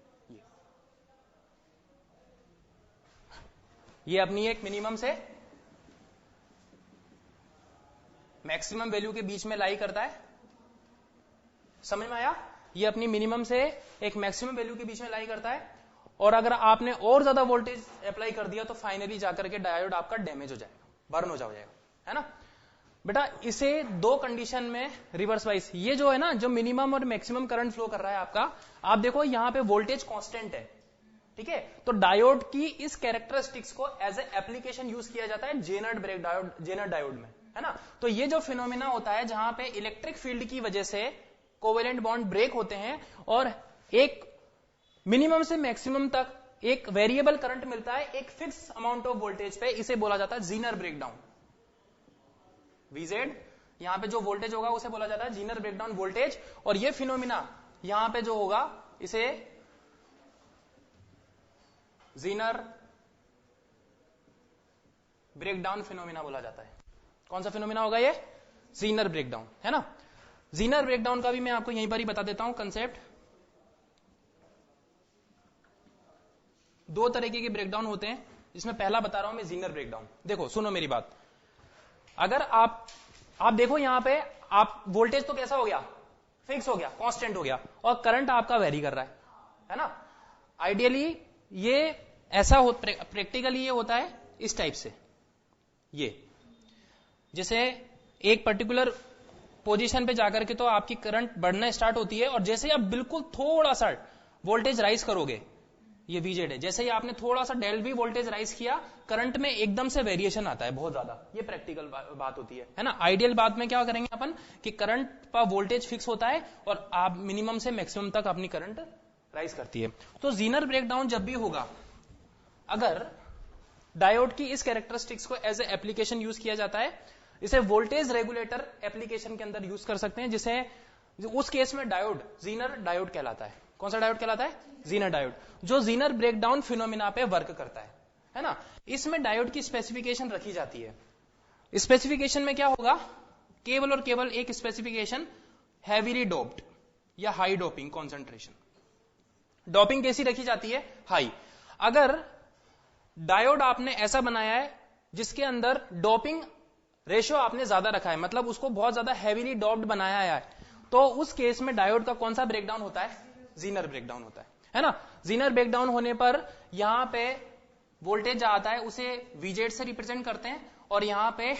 ये अपनी एक मिनिमम से मैक्सिमम वैल्यू के बीच में लाई करता है। समझ में आया, ये अपनी मिनिमम से एक मैक्सिमम वैल्यू के बीच में लाई करता है, और अगर आपने और ज्यादा वोल्टेज अप्लाई कर दिया तो फाइनली जाकर के डायोड आपका डैमेज हो जाएगा, बर्न हो जाएगा, है ना। बेटा इसे दो कंडीशन में रिवर्स वाइज, ये जो है ना, जो मिनिमम और मैक्सिमम करंट फ्लो कर रहा है आपका, आप देखो यहां पे वोल्टेज कांस्टेंट है, ठीक है। तो डायोड की इस कैरेक्टरिस्टिक्स को एज ए एप्लीकेशन यूज किया जाता है जेनर्ड ब्रेक डायोड, जेनर्ड डायोड में, है ना। तो ये जो फिनोमिना होता है जहां पे इलेक्ट्रिक फील्ड की वजह से कोवेलेंट बॉन्ड ब्रेक होते हैं और एक मिनिमम से मैक्सिमम तक एक वेरिएबल करंट मिलता है एक फिक्स अमाउंट ऑफ वोल्टेज पे, इसे बोला जाता है जीनर ब्रेकडाउन। VZ यहां पे जो वोल्टेज होगा उसे बोला जाता है जीनर ब्रेकडाउन वोल्टेज, और ये फिनोमिना यहां पे जो होगा इसे जीनर ब्रेकडाउन फिनोमिना बोला जाता है। कौन सा फिनोमिना होगा ये, जीनर ब्रेकडाउन, है ना। जीनर ब्रेकडाउन का भी मैं आपको यहीं पर ही बता देता हूं कंसेप्ट। दो तरीके के ब्रेकडाउन होते हैं, जिसमें पहला बता रहा हूं मैं जीनर ब्रेकडाउन। देखो सुनो मेरी बात, अगर आप देखो यहां पे आप वोल्टेज तो कैसा हो गया, फिक्स हो गया, कांस्टेंट हो गया, और करंट आपका वेरी कर रहा है ना। आइडियली ये ऐसा हो, प्रैक्टिकली ये होता है इस टाइप से, ये जैसे एक पर्टिकुलर पोजीशन पे जाकर के तो आपकी करंट बढ़ना स्टार्ट होती है, और जैसे ही आप बिल्कुल थोड़ा सा वोल्टेज राइज करोगे, ये VZ है, जैसे ही आपने थोड़ा सा डेल भी वोल्टेज राइज किया, करंट में एकदम से वेरिएशन आता है बहुत ज्यादा। ये प्रैक्टिकल बात होती है ना। आइडियल बात में क्या करेंगे अपन कि करंट का वोल्टेज फिक्स होता है और आप मिनिमम से मैक्सिमम तक अपनी करंट राइज करती है। तो जीनर ब्रेकडाउन जब भी होगा, अगर डायोड की इस कैरेक्टरिस्टिक्स को एज ए एप्लीकेशन यूज किया जाता है, इसे वोल्टेज रेगुलेटर एप्लीकेशन के अंदर यूज कर सकते हैं, जिसे उस केस में डायोड जीनर डायोड कहलाता है। कौन सा डायोड कहलाता है? जीनर डायोड, जो जीनर ब्रेकडाउन फिनोमिना पे वर्क करता है ना। इसमें डायोड की स्पेसिफिकेशन रखी जाती है। स्पेसिफिकेशन में क्या होगा? केवल और केवल एक स्पेसिफिकेशन, हैवीली डोप्ड या हाई डोपिंग कॉन्सेंट्रेशन। डोपिंग कैसी रखी जाती है? हाई। अगर डायोड आपने ऐसा बनाया है जिसके अंदर डोपिंग रेशियो आपने ज्यादा रखा है, मतलब उसको बहुत ज्यादा हैवीली डोप्ड बनाया है, तो उस केस में डायोड का कौन सा ब्रेकडाउन होता है? जीनर ब्रेकडाउन होता है ना। जीनर ब्रेकडाउन होने पर यहां पे वोल्टेज आता है, उसे वीजेड से रिप्रेजेंट करते हैं, और यहां पे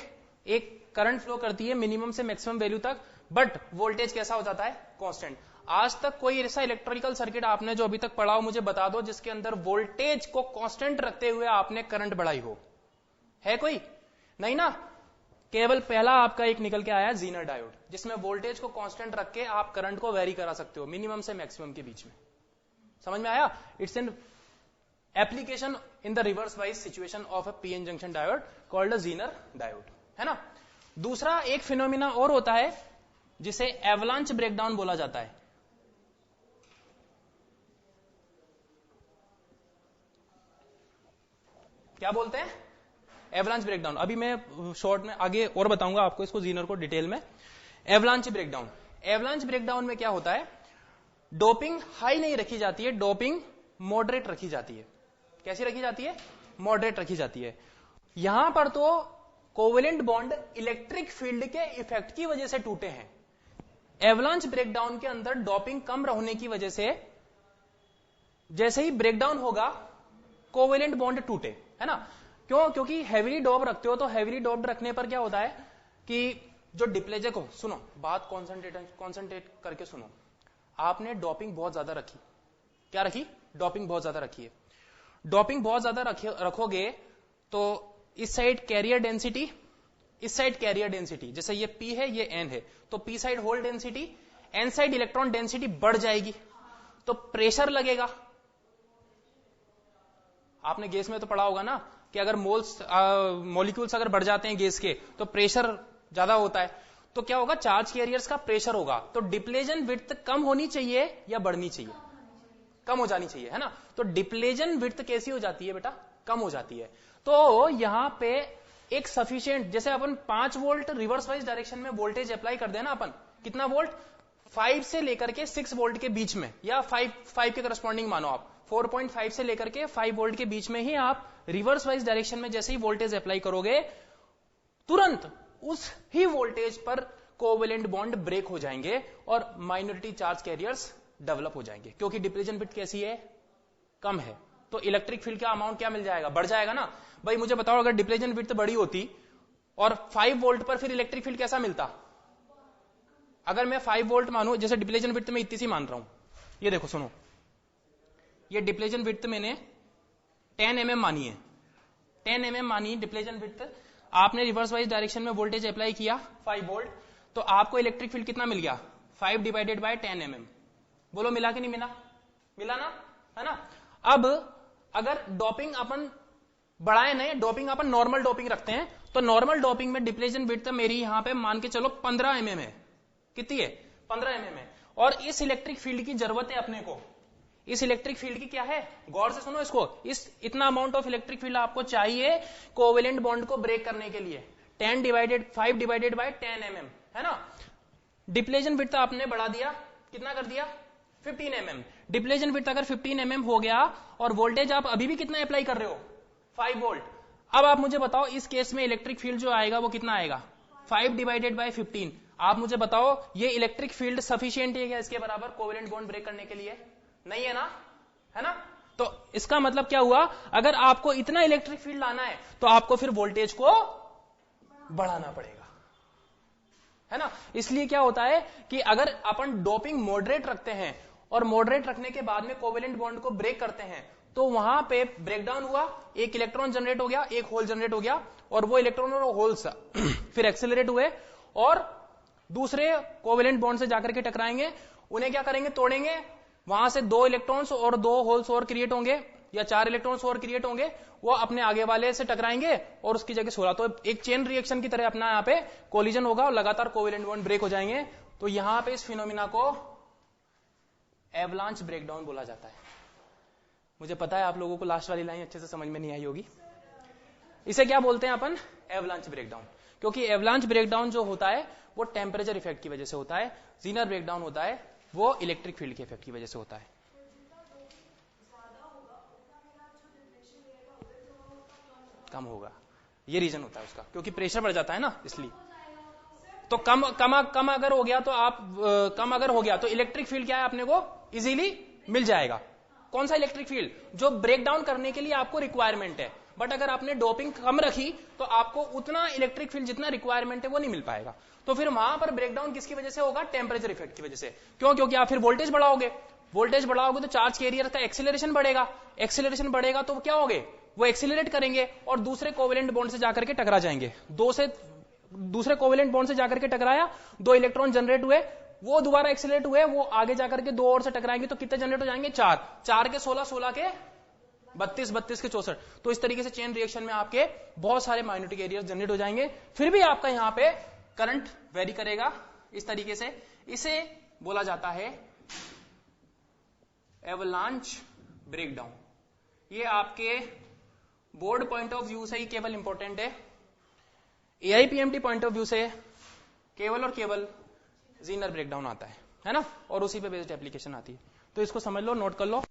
एक करंट फ्लो करती है मिनिमम से मैक्सिमम वैल्यू तक, बट वोल्टेज कैसा हो जाता है? कांस्टेंट। आज तक कोई ऐसा इलेक्ट्रिकल सर्किट आपने जो अभी तक पढ़ा हो मुझे बता दो जिसके अंदर वोल्टेज को कांस्टेंट रखते हुए आपने करंट बढ़ाई हो? है कोई? नहीं ना। केवल पहला आपका एक निकल के आया जीनर डायोड, जिसमें वोल्टेज को कांस्टेंट रख के आप करंट को वेरी करा सकते हो मिनिमम से मैक्सिमम के बीच में। समझ में आया? It's an application in the reverse wise situation of a PN junction diode called a Zener diode, है ना। दूसरा एक फिनोमिना और होता है जिसे एवलांच ब्रेकडाउन बोला जाता है। क्या बोलते हैं? Avalanche breakdown. अभी मैं शॉर्ट में आगे और बताऊंगा आपको इसको, जीनर को डिटेल में। एवलांच ब्रेकडाउन, एवलांच ब्रेकडाउन में क्या होता है? डोपिंग हाई नहीं रखी जाती है, डोपिंग मॉडरेट रखी जाती है। कैसी रखी जाती है? मॉडरेट रखी जाती है। यहां पर तो कोवेलेंट बॉन्ड इलेक्ट्रिक फील्ड के इफेक्ट की वजह से टूटे हैं। एवलांच ब्रेकडाउन के अंदर डोपिंग कम रहने की वजह से जैसे ही ब्रेकडाउन होगा कोवेलेंट बॉन्ड टूटे, है ना। क्यों? क्योंकि हैवीली डोप रखते हो, तो हैवीली डोप रखने पर क्या होता है कि जो डिप्लेजर को, सुनो बात कॉन्सेंट्रेट करके सुनो, आपने डोपिंग बहुत ज्यादा रखी। क्या रखी? डोपिंग बहुत ज्यादा रखी है। डोपिंग बहुत ज्यादा रखोगे तो इस साइड कैरियर डेंसिटी, इस साइड कैरियर डेंसिटी, जैसे ये P है ये N है, तो P side hole density, N side electron density बढ़ जाएगी, तो प्रेशर लगेगा। आपने गैस में तो पढ़ा होगा ना कि अगर मॉलिक्यूल्स अगर बढ़ जाते हैं गैस के तो प्रेशर ज्यादा होता है, तो क्या होगा? चार्ज कैरियर्स का प्रेशर होगा। तो डिप्लेजन विड्थ कम होनी चाहिए या बढ़नी चाहिए? कम हो जानी चाहिए, है ना। तो डिप्लेजन विड्थ कैसी हो जाती है बेटा? कम हो जाती है। तो यहां पे एक सफिशिएंट, जैसे अपन 5 वोल्ट रिवर्स वाइज डायरेक्शन में वोल्टेज अप्लाई कर देना अपन, कितना वोल्ट? 5 से लेकर के 6 वोल्ट के बीच में, या 5 के करस्पॉन्डिंग मानो आप, 4.5 से लेकर के 5 वोल्ट के बीच में ही आप रिवर्स वाइज डायरेक्शन में जैसे ही वोल्टेज अप्लाई करोगे, तुरंत उस ही वोल्टेज पर कोवेलेंट बॉन्ड ब्रेक हो जाएंगे और माइनॉरिटी चार्ज कैरियर्स डेवलप हो जाएंगे, क्योंकि डिप्लेजन विड्थ कैसी है? कम है। तो इलेक्ट्रिक फील्ड का अमाउंट क्या मिल जाएगा? बढ़ जाएगा ना। भाई मुझे बताओ, अगर डिप्लेजन विड्थ बड़ी होती और 5 वोल्ट पर फिर इलेक्ट्रिक फील्ड कैसा मिलता? अगर मैं 5 वोल्ट मानू, जैसे डिप्लेजन विड्थ में इतनी सी मान रहा हूं, ये देखो सुनो, ये डिप्लेजन विड्थ मैंने 10 mm मानी है, 10 mm मानी डिप्लेजन विड्थ। आपने रिवर्स वाइज डायरेक्शन में वोल्टेज अप्लाई किया 5 वोल्ट, तो आपको इलेक्ट्रिक फील्ड कितना मिल गया? 5 डिवाइडेड बाय 10 mm। बोलो मिला कि नहीं मिला? मिला ना, है ना। अब अगर डोपिंग अपन बढ़ाए नहीं, डोपिंग अपन नॉर्मल डोपिंग रखते हैं, तो नॉर्मल डोपिंग में डिप्लेजन विड्थ मेरी यहां पे मान के चलो 15 mm है। कितनी है? 15 mm है। और इस इलेक्ट्रिक फील्ड की जरूरत है अपने को। इस इलेक्ट्रिक फील्ड की क्या है? गौर से सुनो इसको, इतना अमाउंट ऑफ इलेक्ट्रिक फील्ड आपको चाहिए कोवेलेंट बॉन्ड को ब्रेक करने के लिए। 5 डिवाइडेड बाय 10 mm, है ना। डिप्लेजन विड्थ आपने बढ़ा दिया, कितना कर दिया? 15 mm। डिप्लेजन विड्थ अगर 15 mm हो गया और वोल्टेज आप अभी भी कितना अप्लाई कर रहे हो? 5 वोल्ट। अब आप मुझे बताओ इस केस में इलेक्ट्रिक फील्ड जो आएगा वो कितना आएगा? 5 डिवाइडेड बाय 15। आप मुझे बताओ ये इलेक्ट्रिक फील्ड सफिशिएंट है क्या इसके बराबर कोवेलेंट बॉन्ड ब्रेक करने के लिए? नहीं है ना, है ना। तो इसका मतलब क्या हुआ? अगर आपको इतना इलेक्ट्रिक फील्ड लाना है तो आपको फिर वोल्टेज को बढ़ाना पड़ेगा, है ना। इसलिए क्या होता है कि अगर अपन डोपिंग मॉडरेट रखते हैं और मॉडरेट रखने के बाद में कोवेलेंट बॉन्ड को ब्रेक करते हैं, तो वहां पे ब्रेकडाउन हुआ, एक इलेक्ट्रॉन जनरेट हो गया, एक होल जनरेट हो गया, और वो इलेक्ट्रॉन और होल्स फिर एक्सेलरेट हुए और दूसरे कोवेलेंट बॉन्ड से जाकर के टकराएंगे, उन्हें क्या करेंगे? तोड़ेंगे, वहां से 2 इलेक्ट्रॉन्स और 2 होल्स और क्रिएट होंगे, या 4 इलेक्ट्रॉन्स और क्रिएट होंगे, वो अपने आगे वाले से टकराएंगे और उसकी जगह 16। तो एक चेन रिएक्शन की तरह अपना यहाँ पे कोलिजन होगा और लगातार कोवेलेंट बॉन्ड ब्रेक हो जाएंगे। तो यहां पे इस फिनोमिना को एवलांच ब्रेकडाउन बोला जाता है। मुझे पता है आप लोगों को लास्ट वाली लाइन अच्छे से समझ में नहीं आई होगी। इसे क्या बोलते हैं अपन? Avalanche breakdown. क्योंकि एवलांच ब्रेकडाउन जो होता है वो टेम्परेचर इफेक्ट की वजह से होता है, जीनर ब्रेकडाउन होता है वो इलेक्ट्रिक फील्ड के इफेक्ट की वजह से होता है। कम होगा, ये रीजन होता है उसका, क्योंकि प्रेशर बढ़ जाता है ना, इसलिए। तो कम अगर हो गया तो कम अगर हो गया तो इलेक्ट्रिक फील्ड क्या है अपने को इजीली मिल जाएगा। कौन सा इलेक्ट्रिक फील्ड? जो ब्रेक डाउन करने के लिए आपको रिक्वायरमेंट है। बट अगर आपने डोपिंग कम रखी तो आपको उतना इलेक्ट्रिक फील्ड जितना रिक्वायरमेंट है वो नहीं मिल पाएगा। तो फिर वहां पर ब्रेकडाउन किसकी वजह से होगा? टेम्परेचर इफेक्ट की वजह से। क्यों? क्योंकि आप फिर वोल्टेज बढ़ाओगे, वोल्टेज बढ़ाओगे तो चार्ज कैरियर का एक्सेलरेशन बढ़ेगा, एक्सेलरेशन बढ़ेगा तो क्या होगे? वो एक्सेलरेट करेंगे और दूसरे कोवेलेंट बॉन्ड से जाकर के टकरा जाएंगे। दूसरे कोवेलेंट बॉन्ड से जाकर के टकराया, 2 इलेक्ट्रॉन जनरेट हुए, वो दोबारा एक्सेलरेट हुए, वो आगे जाकर के 2 और से टकराएंगे तो कितने जनरेट हो जाएंगे? 4 के 16, 16 के 32, 32 के 64। तो इस तरीके से चेन रिएक्शन में आपके बहुत सारे माइनॉरिटी कैरियर जनरेट हो जाएंगे। फिर भी आपका यहां पे करंट वेरी करेगा इस तरीके से। इसे बोला जाता है एवलांच ब्रेकडाउन। ये आपके बोर्ड पॉइंट ऑफ व्यू से ही केवल इंपॉर्टेंट है, एआईपीएमटी पॉइंट ऑफ व्यू से केवल और केवल जीनर ब्रेकडाउन आता है ना, और उसी पे बेस्ड एप्लीकेशन आती है। तो इसको समझ लो, नोट कर लो।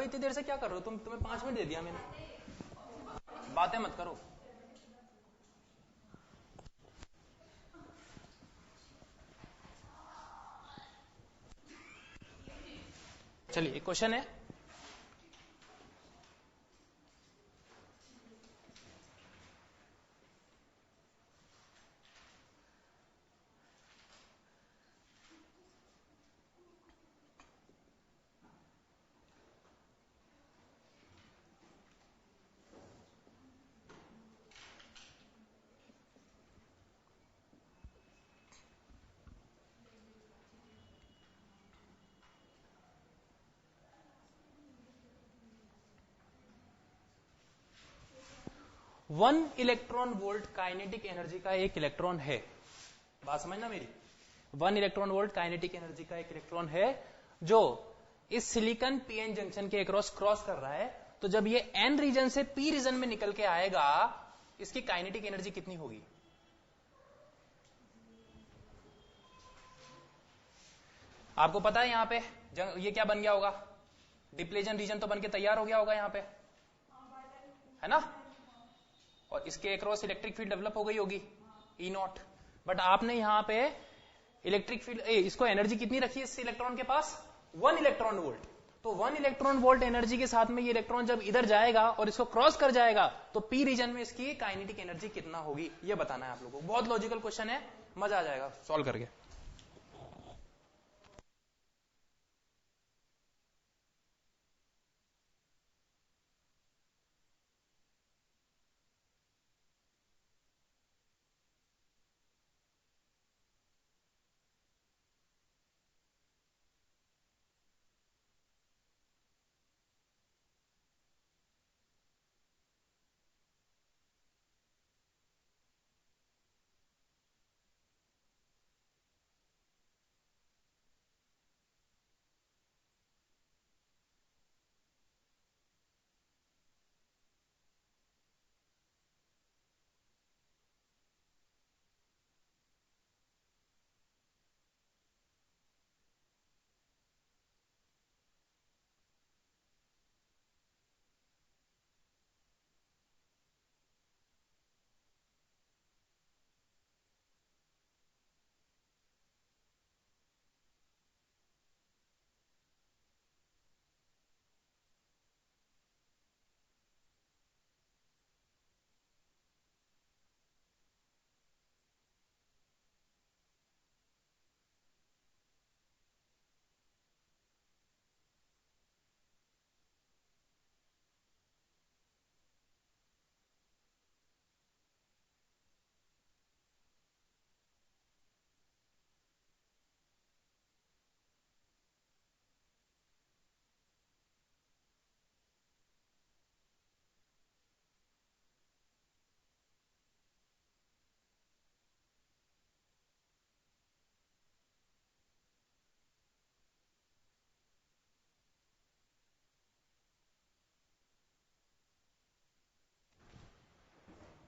अबे इतनी देर से क्या कर रहे हो तुम? तुम्हें 5 मिनट दे दिया मैंने, बातें मत करो। चलिए एक क्वेश्चन है, one electron volt kinetic energy का एक इलेक्ट्रॉन है। बात समझना मेरी, 1 इलेक्ट्रॉन वोल्ट काइनेटिक एनर्जी का एक इलेक्ट्रॉन है जो इस सिलिकॉन पीएन जंक्शन के अक्रॉस क्रॉस कर रहा है। तो जब ये एन रीजन से पी रीजन में निकल के आएगा, इसकी काइनेटिक एनर्जी कितनी होगी? आपको पता है यहां पे ये क्या बन गया होगा? डिप्लेजन रीजन तो बन के तैयार हो गया होगा यहां पे, है ना? और इसके अक्रॉस इलेक्ट्रिक फील्ड डेवलप हो गई होगी ई नॉट। बट आपने यहां पे इलेक्ट्रिक फील्ड इसको एनर्जी कितनी रखी है इस इलेक्ट्रॉन के पास? 1 इलेक्ट्रॉन वोल्ट। तो 1 इलेक्ट्रॉन वोल्ट एनर्जी के साथ में ये इलेक्ट्रॉन जब इधर जाएगा और इसको क्रॉस कर जाएगा तो पी रीजन में इसकी काइनेटिक एनर्जी कितना होगी, ये बताना है आप लोगों को। बहुत लॉजिकल क्वेश्चन है, मजा आ जाएगा सॉल्व करके।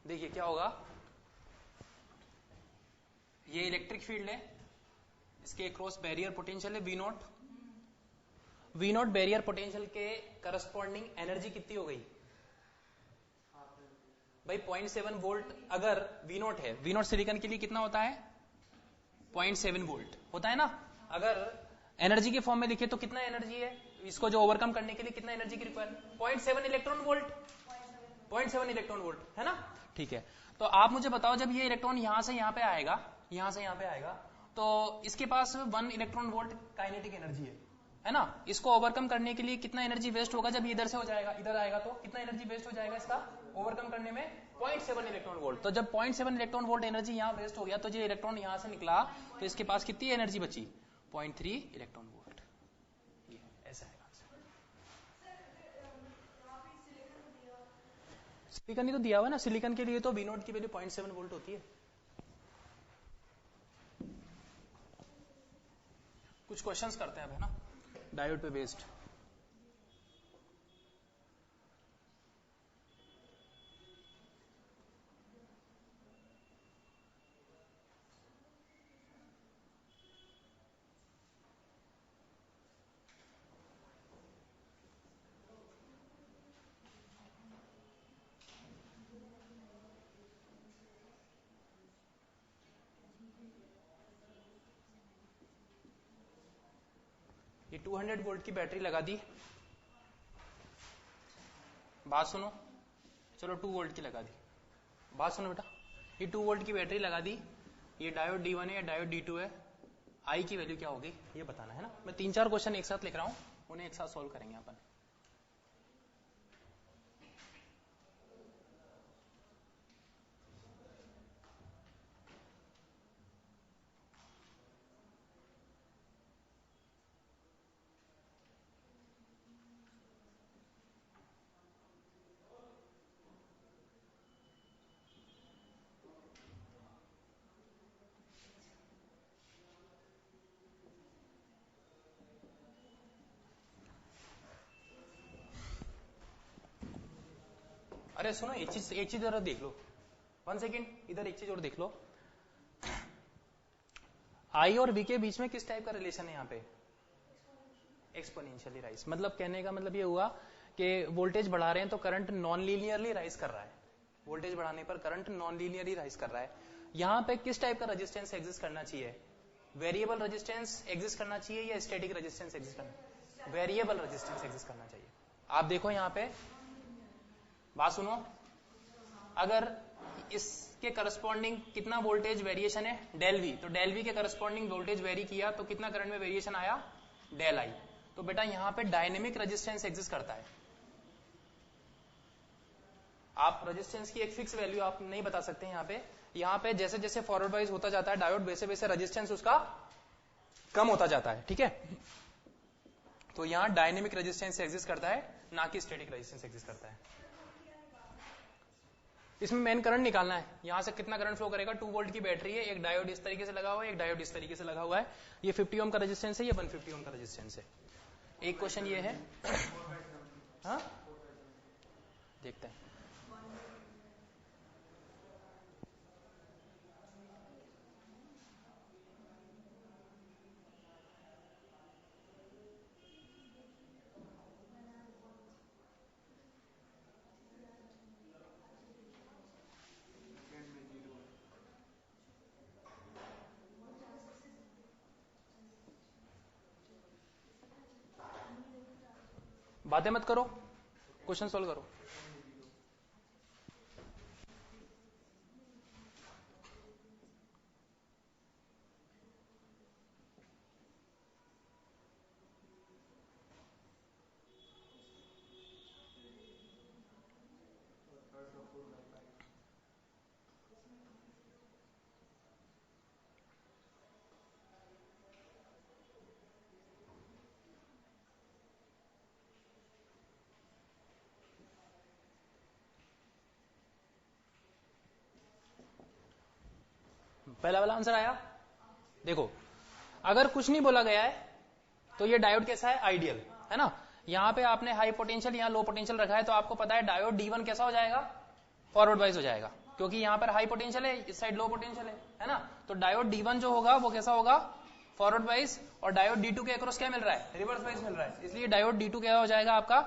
देखिए क्या होगा, ये इलेक्ट्रिक फील्ड है, इसके क्रॉस बैरियर पोटेंशियल है V naught. V naught barrier potential के करस्पॉन्डिंग एनर्जी कितनी हो गई भाई? 0.7 वोल्ट अगर वी नॉट है, वी नॉट सिलिकॉन के लिए कितना होता है? 0.7 वोल्ट होता है ना। अगर एनर्जी के फॉर्म में लिखे तो कितना एनर्जी है इसको जो ओवरकम करने के लिए, कितना एनर्जी की requirement? 0.7 electron volt, 0.7 electron volt, है ना? ठीक है, तो आप मुझे बताओ जब ये इलेक्ट्रॉन यहां से यहां पे आएगा, यहां से यहां पे आएगा, तो इसके पास 1 इलेक्ट्रॉन वोल्ट काइनेटिक एनर्जी है ना? इसको ओवरकम करने के लिए कितना एनर्जी वेस्ट होगा जब ये इधर से हो जाएगा, इधर आएगा तो कितना एनर्जी वेस्ट हो जाएगा इसका ओवरकम करने में? 0.7 इलेक्ट्रॉन वोल्ट। तो जब 0.7 इलेक्ट्रॉन वोल्ट एनर्जी यहां वेस्ट हो गया, तो ये इलेक्ट्रॉन यहां से निकला तो इसके पास कितनी एनर्जी बची? 0.3 इलेक्ट्रॉन वोल्ट। ये ऐसा है आंसर। सिलिकॉन ही तो दिया हुआ है ना, सिलिकॉन के लिए तो वी नॉट की वैल्यू 0.7 वोल्ट होती है। कुछ क्वेश्चंस करते हैं अब, है ना, डायोड पे बेस्ड। 200 वोल्ट की बैटरी लगा दी, बात सुनो, चलो 2 वोल्ट की लगा दी, बात सुनो बेटा, ये 2 वोल्ट की बैटरी लगा दी, ये डायोड D1 है या डायोड D2 है, आई की वैल्यू क्या होगी ये बताना है ना। मैं 3-4 क्वेश्चन एक साथ लिख रहा हूं, उन्हें एक साथ सॉल्व करेंगे अपन। अरे सुनो, एक चीज जरा देख लो, 1 सेकेंड, इधर एक चीज और देख लो, आई और वी के बीच में किस टाइप का रिलेशन है यहाँ पे, एक्सपोनेंशियली राइज। मतलब कहने का मतलब ये हुआ कि वोल्टेज बढ़ा रहे हैं तो करंट नॉन लीनियरली राइज कर रहा है, वोल्टेज बढ़ाने पर करंट नॉन लीनियरली राइज कर रहा है। यहाँ पे किस टाइप का रेजिस्टेंस एग्जिस्ट करना चाहिए, वेरिएबल रेजिस्टेंस एग्जिस्ट करना चाहिए या स्टैटिक रेजिस्टेंस एग्जिस्ट करना, वेरिएबल रेजिस्टेंस एग्जिस्ट करना चाहिए। आप देखो यहाँ पे, बात सुनो, अगर इसके करस्पॉन्डिंग कितना वोल्टेज वेरिएशन है, डेल वी, तो डेल वी के करस्पॉन्डिंग वोल्टेज वेरी किया तो कितना करंट में वेरिएशन आया, डेल आई। तो बेटा यहां पे डायनेमिक रेजिस्टेंस एग्जिस्ट करता है। आप रेजिस्टेंस की एक फिक्स वैल्यू आप नहीं बता सकते यहाँ पे जैसे जैसे फॉरवर्ड वाइज होता जाता है डायोड, वैसे वैसे रेजिस्टेंस उसका कम होता जाता है, ठीक है। तो यहां डायनेमिक रेजिस्टेंस एग्जिस्ट करता है, ना कि स्टैटिक रेजिस्टेंस एग्जिस्ट करता है। इसमें मेन करंट निकालना है, यहां से कितना करंट फ्लो करेगा। 2 वोल्ट की बैटरी है, एक डायोड इस तरीके से लगा हुआ है, एक डायोड इस तरीके से लगा हुआ है, ये 50 ओम का रेजिस्टेंस है, ये 150 ओम का रेजिस्टेंस है। एक क्वेश्चन ये है, हाँ देखते हैं, बातें मत करो, क्वेश्चन सोल्व करो। पहला वाला आंसर आया। देखो, अगर कुछ नहीं बोला गया है तो ये डायोड कैसा है, आइडियल है ना। यहाँ पे आपने हाई पोटेंशियल, यहाँ लो पोटेंशियल रखा है, तो आपको पता है डायोड D1 कैसा हो जाएगा, फॉरवर्ड वाइज हो जाएगा, क्योंकि यहाँ पर हाई पोटेंशियल है, इस साइड लो पोटेंशियल है ना। तो डायोड D1 जो होगा वो कैसा होगा, फॉरवर्ड वाइज, और डायोड D2 के अक्रॉस क्या मिल रहा है, रिवर्स वाइज मिल रहा है, इसलिए डायोड D2 क्या हो जाएगा आपका,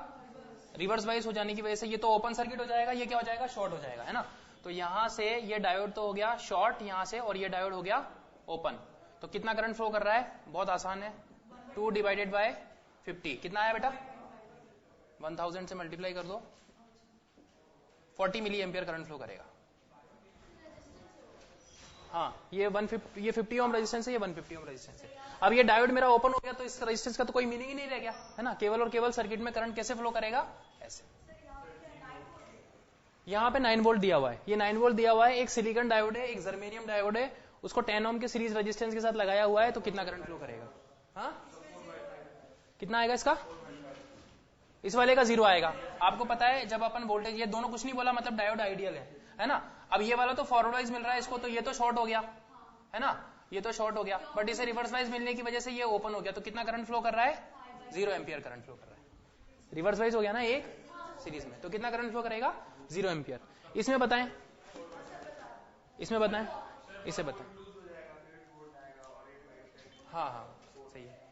रिवर्स वाइज हो जाने की वजह से ये तो ओपन सर्किट हो जाएगा, ये क्या हो जाएगा, शॉर्ट हो जाएगा, है ना। तो यहां से ये डायोड तो हो गया शॉर्ट यहां से, और ये डायोड हो गया ओपन। तो कितना करंट फ्लो कर रहा है, बहुत आसान है, 2 डिवाइडेड बाय 50, कितना आया बेटा, 1000 से मल्टीप्लाई कर दो, 40 मिली एम्पियर करंट फ्लो करेगा। हाँ, ये 150, ये 50 ओम रेजिस्टेंस है, ये 150 ओम रेजिस्टेंस है। अब ये डायोड मेरा ओपन हो गया तो इस रेजिस्टेंस का तो कोई मीनिंग ही नहीं रह गया, है ना। केवल और केवल सर्किट में करंट कैसे फ्लो करेगा, ऐसे। यहाँ पे 9 वोल्ट दिया हुआ है, ये 9 वोल्ट दिया हुआ है, एक सिलिकॉन डायोड है, एक जर्मेनियम डायोड है, उसको 10 ओम के सीरीज रेजिस्टेंस के साथ लगाया हुआ है, तो कितना करंट फ्लो करेगा, हाँ कितना आएगा इसका, इस वाले का 0 आएगा। आपको पता है जब अपन वोल्टेज, ये दोनों कुछ नहीं बोला, मतलब डायोड आइडियल है ना। अब ये वाला तो फॉरवर्ड वाइज मिल रहा है इसको, तो ये तो शॉर्ट हो गया, है ना, ये तो शॉर्ट हो गया, बट इसे रिवर्स वाइज मिलने की वजह से ये ओपन हो गया, तो कितना करंट फ्लो कर रहा है, 0 एम्पियर करंट फ्लो कर रहा है। रिवर्स वाइज हो गया ना एक सीरीज में, तो कितना करंट फ्लो करेगा, 0 एम्पियर। इसमें बताएं, इसमें बताएं, इसे बताएं, हाँ हाँ सही है।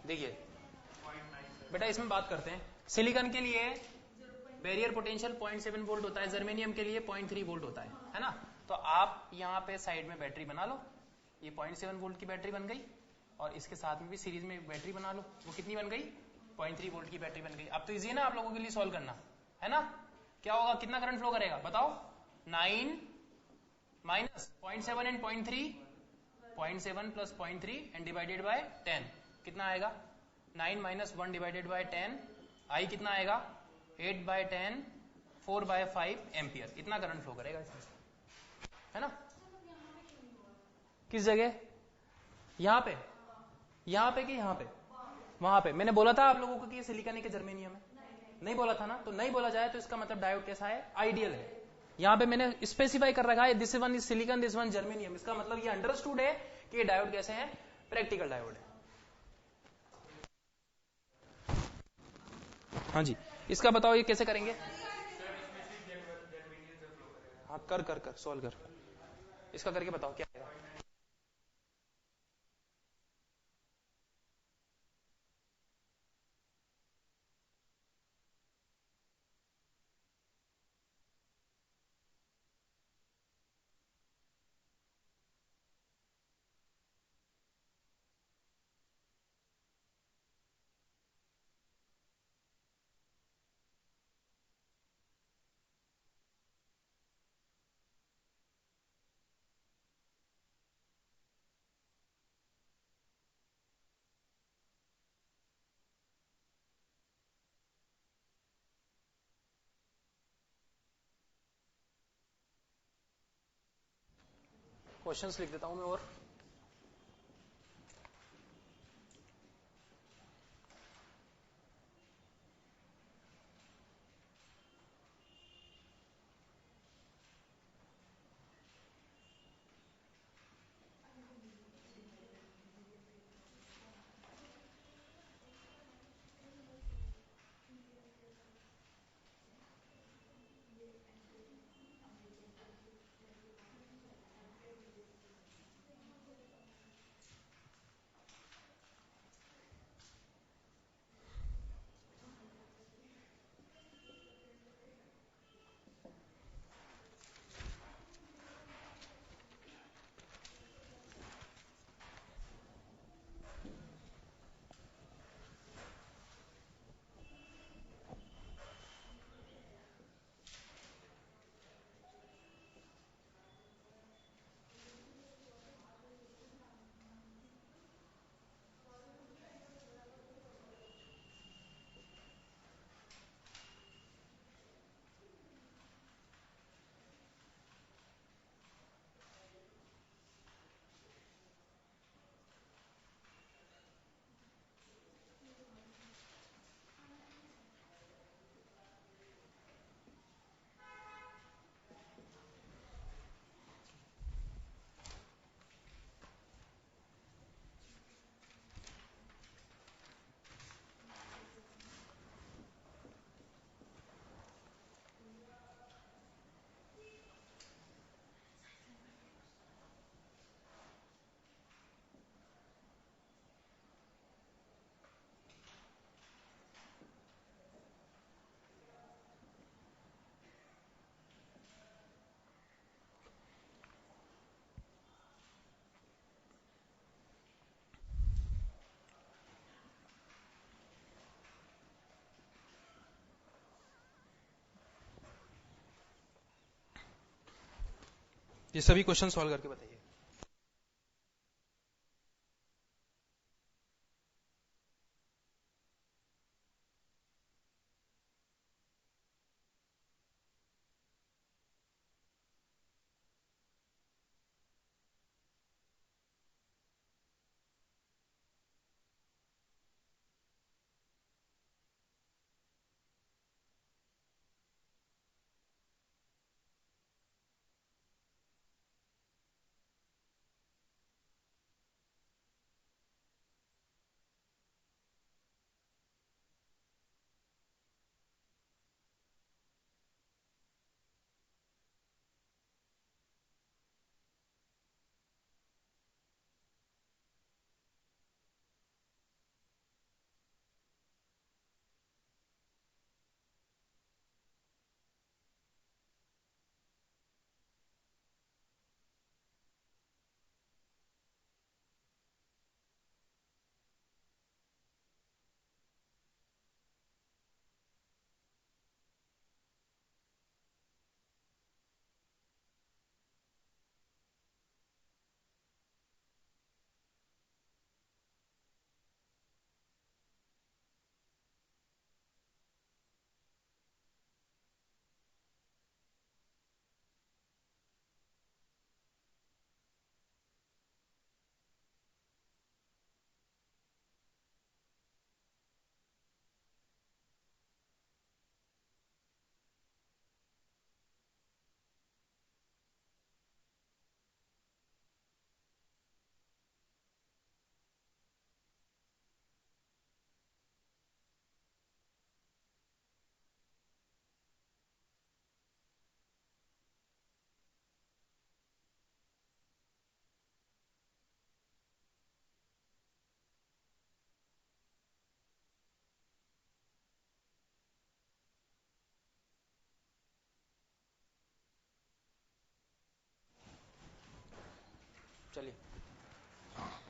देखिए बेटा इसमें बात करते हैं। सिलिकॉन के लिए बैरियर पोटेंशियल 0.7 वोल्ट होता है, जर्मेनियम के लिए 0.3 वोल्ट होता है ना। तो आप यहाँ पे साइड में बैटरी बना लो, ये 0.7 वोल्ट की बैटरी बन गई, और इसके साथ में भी सीरीज में एक बैटरी बना लो, वो कितनी बन गई? 0.3 वोल्ट की बैटरी बन गई। अब तो इजी है ना आप लोगों के लिए सॉल्व करना, है ना। क्या होगा, कितना करंट फ्लो करेगा बताओ? 9 minus 0.7 and 0.3, 0.7 plus 0.3 and divided by 10, कितना आएगा? 9 माइनस 1 डिवाइडेड बाय 10, आई कितना आएगा? 8 बाय 10, 4 बाय 5 एम्पियर, इतना करंट फ्लो करेगा इसमें, है ना। किस जगह? यहाँ पे, यहाँ पे कि यहाँ पे? वहां पे। मैंने बोला था आप लोगों को कि ये सिलिकॉन है कि जर्मेनियम है? नहीं बोला था ना। तो नहीं बोला जाए तो इसका मतलब डायोड कैसा है? आइडियल है। यहाँ पे मैंने स्पेसिफाई कर रखा है this one is silicon, this one germanium. इसका मतलब ये अंडरस्टूड है कि ये डायोड कैसे है? प्रैक्टिकल डायोड है। हाँ जी, इसका बताओ ये कैसे करेंगे? हाँ कर कर कर सॉल्व कर, इसका करके बताओ क्या है। क्वेश्चंस लिख देता हूं मैं और ये सभी क्वेश्चन सॉल्व करके बताइए।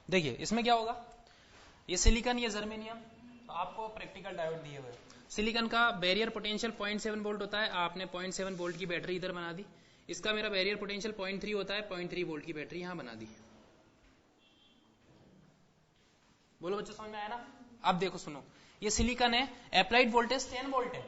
देखिए इसमें क्या होगा, ये सिलिकॉन, ये जर्मेनियम, तो आपको प्रैक्टिकल डायोड दिए हुए। सिलिकॉन का बैरियर पोटेंशियल 0.7 वोल्ट होता है, आपने 0.7 वोल्ट की बैटरी इधर बना दी। इसका मेरा बैरियर पोटेंशियल 0.3 होता है, 0.3 वोल्ट की बैटरी यहां बना दी। बोलो बच्चों समझ में आया ना? अब देखो सुनो, ये सिलिकॉन है, अप्लाइड वोल्टेज 10 वोल्ट है,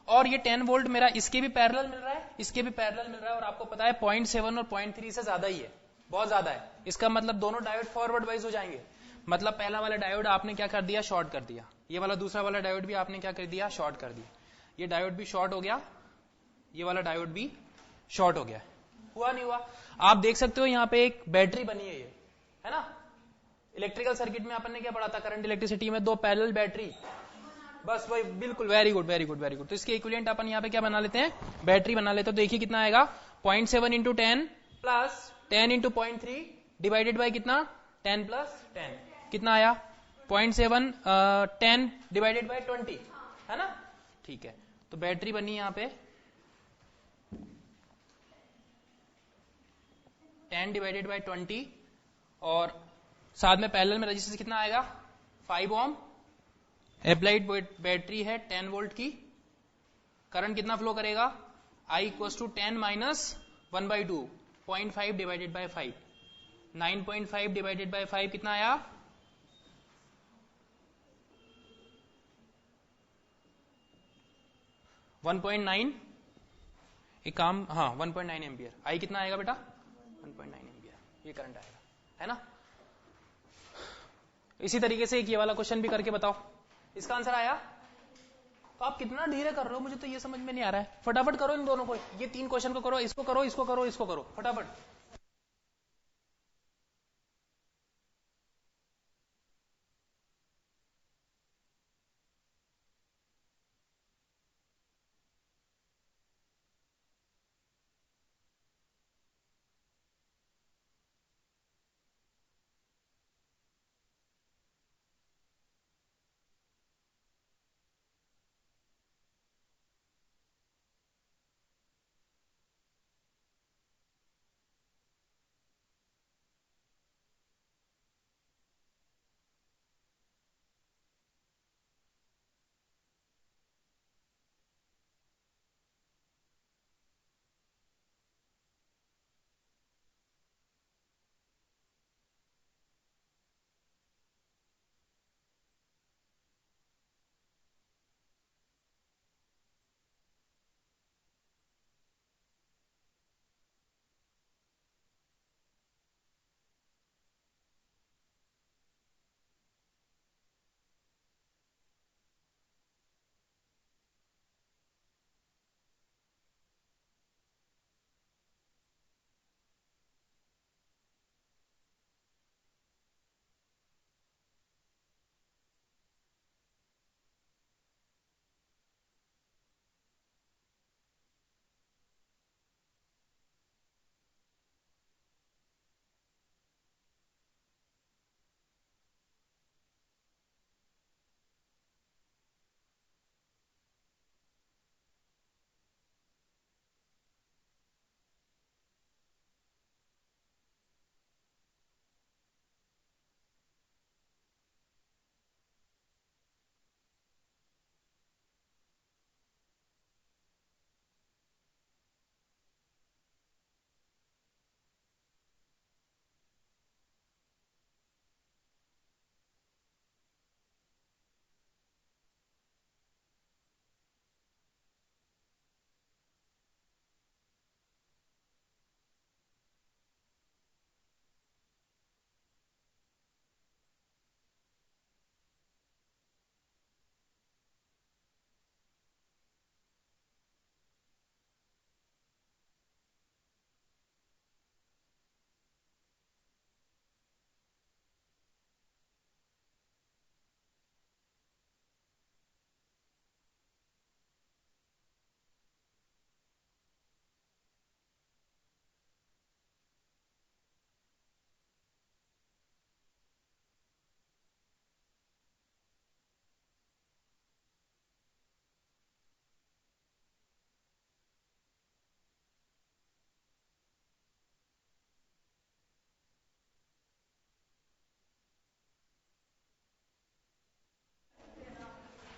और ये 10 वोल्ट मेरा इसके भी पैरेलल मिल रहा है, इसके भी पैरेलल मिल रहा है, और आपको पता है 0.7 और 0.3 से ज्यादा ही है, बहुत ज्यादा है। इसका मतलब दोनों डायोड फॉरवर्ड वाइज हो जाएंगे। मतलब पहला वाला डायोड आपने क्या कर दिया, शॉर्ट कर दिया। ये वाला दूसरा वाला डायोड भी आपने क्या कर दिया, शॉर्ट कर दिया। ये डायोड भी शॉर्ट हो गया, ये वाला डायोड भी शॉर्ट हो गया। हुआ नहीं हुआ? आप देख सकते हो यहाँ पे एक बैटरी बनी है, ये है ना। इलेक्ट्रिकल सर्किट में अपन ने क्या पढ़ा था, करंट इलेक्ट्रिसिटी में, दो पैरेलल बैटरी, बस वही, बिल्कुल, very good very good very good. तो इसके इक्विवेलेंट अपन यहाँ पे क्या बना लेते हैं, बैटरी बना लेते हैं। तो देखिए कितना आएगा, 0.7 into 10 plus 10 into 0.3 divided by कितना, 10 प्लस 10, कितना आया 0.7, 10 डिवाइडेड बाई 20, है ना। ठीक है, तो बैटरी बनी यहाँ पे 10 डिवाइडेड बाई 20, और साथ में पैरेलल में रजिस्टेंस कितना आएगा, 5 ओम। एप्लाइड बैटरी है 10 वोल्ट की, करंट कितना फ्लो करेगा, I equals to 10 minus 1/2, 0.5 divided by 5, 9.5 divided by 5 कितना आया, 1.9, एक काम, हाँ 1.9 एम्पियर। आई कितना आएगा बेटा, 1.9 एम्पियर, ये करंट आएगा, है ना। इसी तरीके से एक ये वाला क्वेश्चन भी करके बताओ, इसका आंसर आया। तो आप कितना धीरे कर रहे हो, मुझे तो ये समझ में नहीं आ रहा है। फटाफट करो इन दोनों को, ये 3 क्वेश्चन को करो, इसको करो, इसको करो, इसको करो, फटाफट।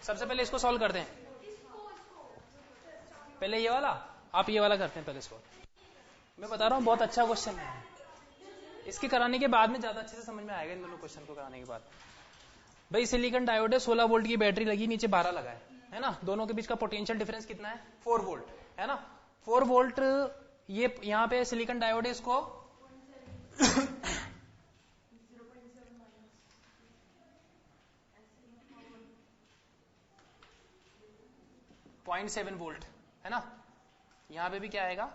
सबसे पहले इसको सॉल्व करते हैं। पहले ये वाला, आप ये वाला करते हैं पहले सॉल्व। मैं बता रहा हूँ बहुत अच्छा क्वेश्चन है, इसके कराने के बाद में ज्यादा अच्छे से समझ में आएगा इन दोनों क्वेश्चन को कराने के बाद। भाई सिलिकॉन डायोड है, 16 वोल्ट की बैटरी लगी, नीचे 12 लगा है ना, दोनों के बीच का पोटेंशियल डिफरेंस कितना है 4 वोल्ट है ना। 4 वोल्ट ये यहाँ पे सिलिकॉन डायोड है, इसको 0.7 वोल्ट है ना। यहां पे भी क्या आएगा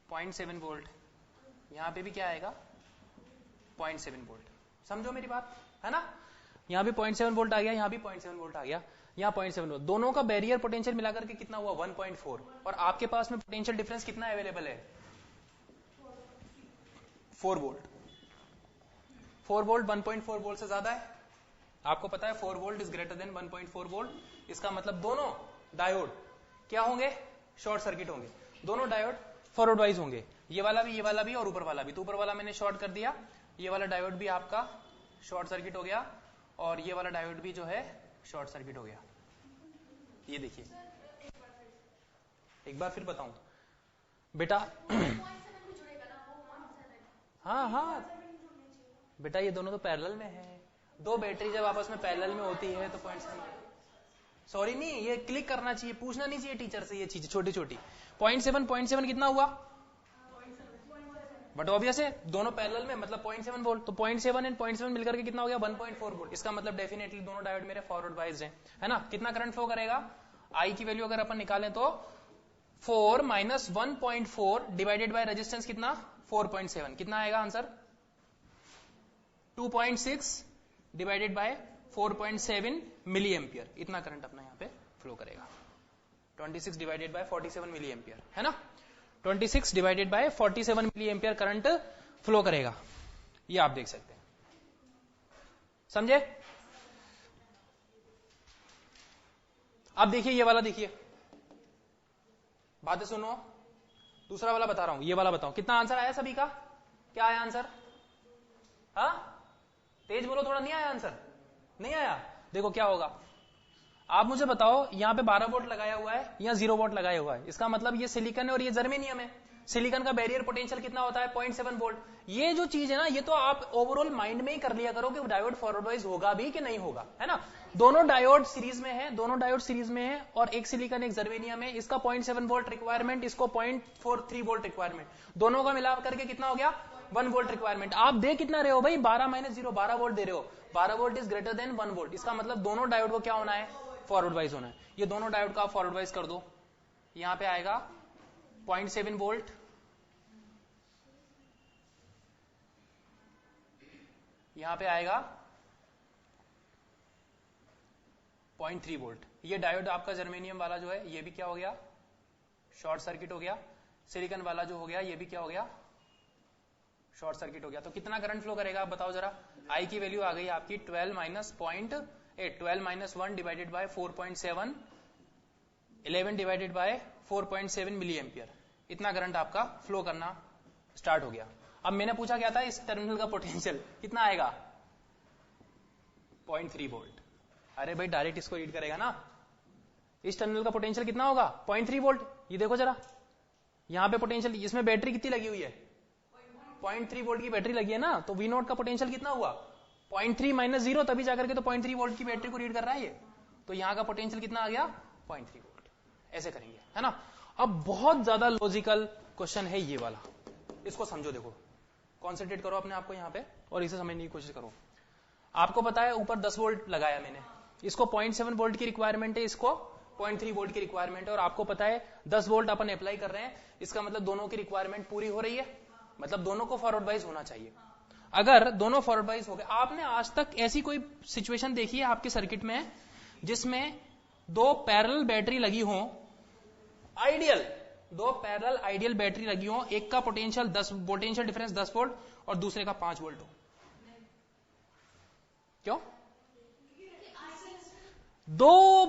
0.7 वोल्ट, यहां पे भी क्या आएगा 0.7 वोल्ट। समझो मेरी बात है ना। यहां भी 0.7 वोल्ट आ गया, यहां भी 0.7 वोल्ट आ गया, यहां 0.7 वोल्ट। दोनों का बैरियर पोटेंशियल मिलाकर के कितना हुआ 1.4, और आपके पास में पोटेंशियल डिफरेंस कितना अवेलेबल है 4 वोल्ट। 4 वोल्ट 1.4 वोल्ट से ज्यादा है, आपको पता है 4 volt is greater than 1.4 volt. इसका मतलब दोनों डायोड क्या होंगे शॉर्ट सर्किट होंगे, दोनों डायोड फॉरवर्ड वाइज होंगे, ये वाला भी और ऊपर वाला भी। तो ऊपर वाला मैंने शॉर्ट कर दिया, ये वाला डायोड भी आपका शॉर्ट सर्किट हो गया, और ये वाला डायोड भी जो है शॉर्ट सर्किट हो गया। ये देखिए एक बार फिर बताऊं बेटा हाँ बेटा, ये दोनों तो पैरेलल में है, दो बैटरी जब आपस में पैरेलल में होती है तो 0.7, सॉरी नहीं, ये क्लिक करना चाहिए, पूछना नहीं चाहिए टीचर से ये चीज छोटी छोटी। 0.7 कितना हुआ, बट ऑब्वियस है दोनों पैरेलल में, मतलब 0.7 वोल्ट, तो 0.7 एंड 0.7 मिलकर के कितना हो गया 1.4 वोल्ट। इसका मतलब डेफिनेटली दोनों डायोड मेरे फॉरवर्ड वाइज हैं, है ना। कितना करंट फ्लो करेगा, आई की वैल्यू अगर अपन निकालें तो 4 माइनस 1.4 डिवाइडेड बाय रेजिस्टेंस कितना 4.7, कितना आएगा answer 2.6 divided by 4.7 milli ampere. इतना करंट अपना यहाँ पे फ्लो करेगा। 26 डिवाइडेड बाय 47 मिली एम्पियर है ना, 26 divided by 47 milli ampere current flow करेगा, ये आप देख सकते हैं। समझे। अब देखिए ये वाला, देखिए बातें सुनो, दूसरा वाला बता रहा हूं, ये वाला बताओ कितना आंसर आया सभी का, क्या आया आंसर, हाँ तेज बोलो थोड़ा, नहीं आया आंसर, नहीं आया। देखो क्या होगा, आप मुझे बताओ यहां पे 12 वोल्ट लगाया हुआ है, यहां 0 वोल्ट लगाया हुआ है, इसका मतलब ये सिलिकॉन है और ये जर्मेनियम है। सिलिकॉन का बैरियर पोटेंशियल कितना होता है 0.7 वोल्ट। ये जो चीज है ना, ये तो आप ओवरऑल माइंड में ही कर लिया करो कि डायोड फॉरवर्ड वाइज होगा भी कि नहीं होगा, है ना। दोनों डायोड सीरीज में है, दोनों डायोड सीरीज में है, और एक सिलिकॉन एक जर्मेनियम है। इसका 0.7 वोल्ट रिक्वायरमेंट, इसको 0.43 वोल्ट रिक्वायरमेंट, दोनों का मिला करके कितना हो गया 1 वोल्ट रिक्वायरमेंट। आप दे कितना रहे हो भाई 12 माइनस 0 12 वोल्ट दे रहे हो, 12 volt is greater than 1 volt. इसका मतलब दोनों डायोड को क्या होना है फॉरवर्ड वाइज होना है। ये दोनों डायोड का आप फॉरवर्ड वाइज कर दो, यहां पे आएगा 0.7 वोल्ट, यहां पे आएगा 0.3 वोल्ट। ये डायोड आपका जर्मेनियम वाला जो है ये भी क्या हो गया शॉर्ट सर्किट हो गया, सिलिकॉन वाला जो हो गया ये भी क्या हो गया शॉर्ट सर्किट हो गया। तो कितना करंट फ्लो करेगा आप बताओ जरा। आई की वैल्यू आ गई आपकी 12 minus 0.8, 12 minus 1 divided by 4.7, 11 divided by 4.7 milli ampere. इतना करंट आपका फ्लो करना स्टार्ट हो गया। अब मैंने पूछा क्या था, इस टर्मिनल का पोटेंशियल कितना आएगा 0.3 वोल्ट। अरे भाई डायरेक्ट इसको रीड करेगा ना, इस टर्मिनल का पोटेंशियल कितना होगा 0.3 वोल्ट। ये देखो जरा, यहां पे पोटेंशियल, इसमें बैटरी कितनी लगी हुई है 0.3 वोल्ट की बैटरी लगी है ना, तो V नोट का पोटेंशियल कितना हुआ 0.3 माइनस 0, तभी जाकर के तो 0.3 वोल्ट की बैटरी को रीड कर रहा है ये। तो यहां का पोटेंशियल कितना आ गया 0.3 वोल्ट। ऐसे करेंगे है ना। अब बहुत ज्यादा लॉजिकल क्वेश्चन है ये वाला, इसको समझो, देखो कॉन्सेंट्रेट करो अपने आप को यहाँ पे और इसे समझने की कोशिश करो। आपको पता है ऊपर 10 वोल्ट लगाया मैंने, इसको 0.7 वोल्ट की रिक्वायरमेंट है, इसको 0.3 वोल्ट की रिक्वायरमेंट है, और आपको पता है 10 वोल्ट अपन अप्लाई कर रहे हैं, इसका मतलब दोनों की रिक्वायरमेंट पूरी हो रही है, मतलब दोनों को फॉरवर्ड वाइज होना चाहिए। अगर दोनों फॉरवर्ड वाइज हो गए, आपने आज तक ऐसी कोई सिचुएशन देखी है आपके सर्किट में जिसमें दो पैरेलल बैटरी लगी हो, आइडियल दो पैरेलल आइडियल बैटरी लगी हो, एक का पोटेंशियल 10 पोटेंशियल डिफरेंस 10 वोल्ट और दूसरे का 5 वोल्ट हो। क्यों? दो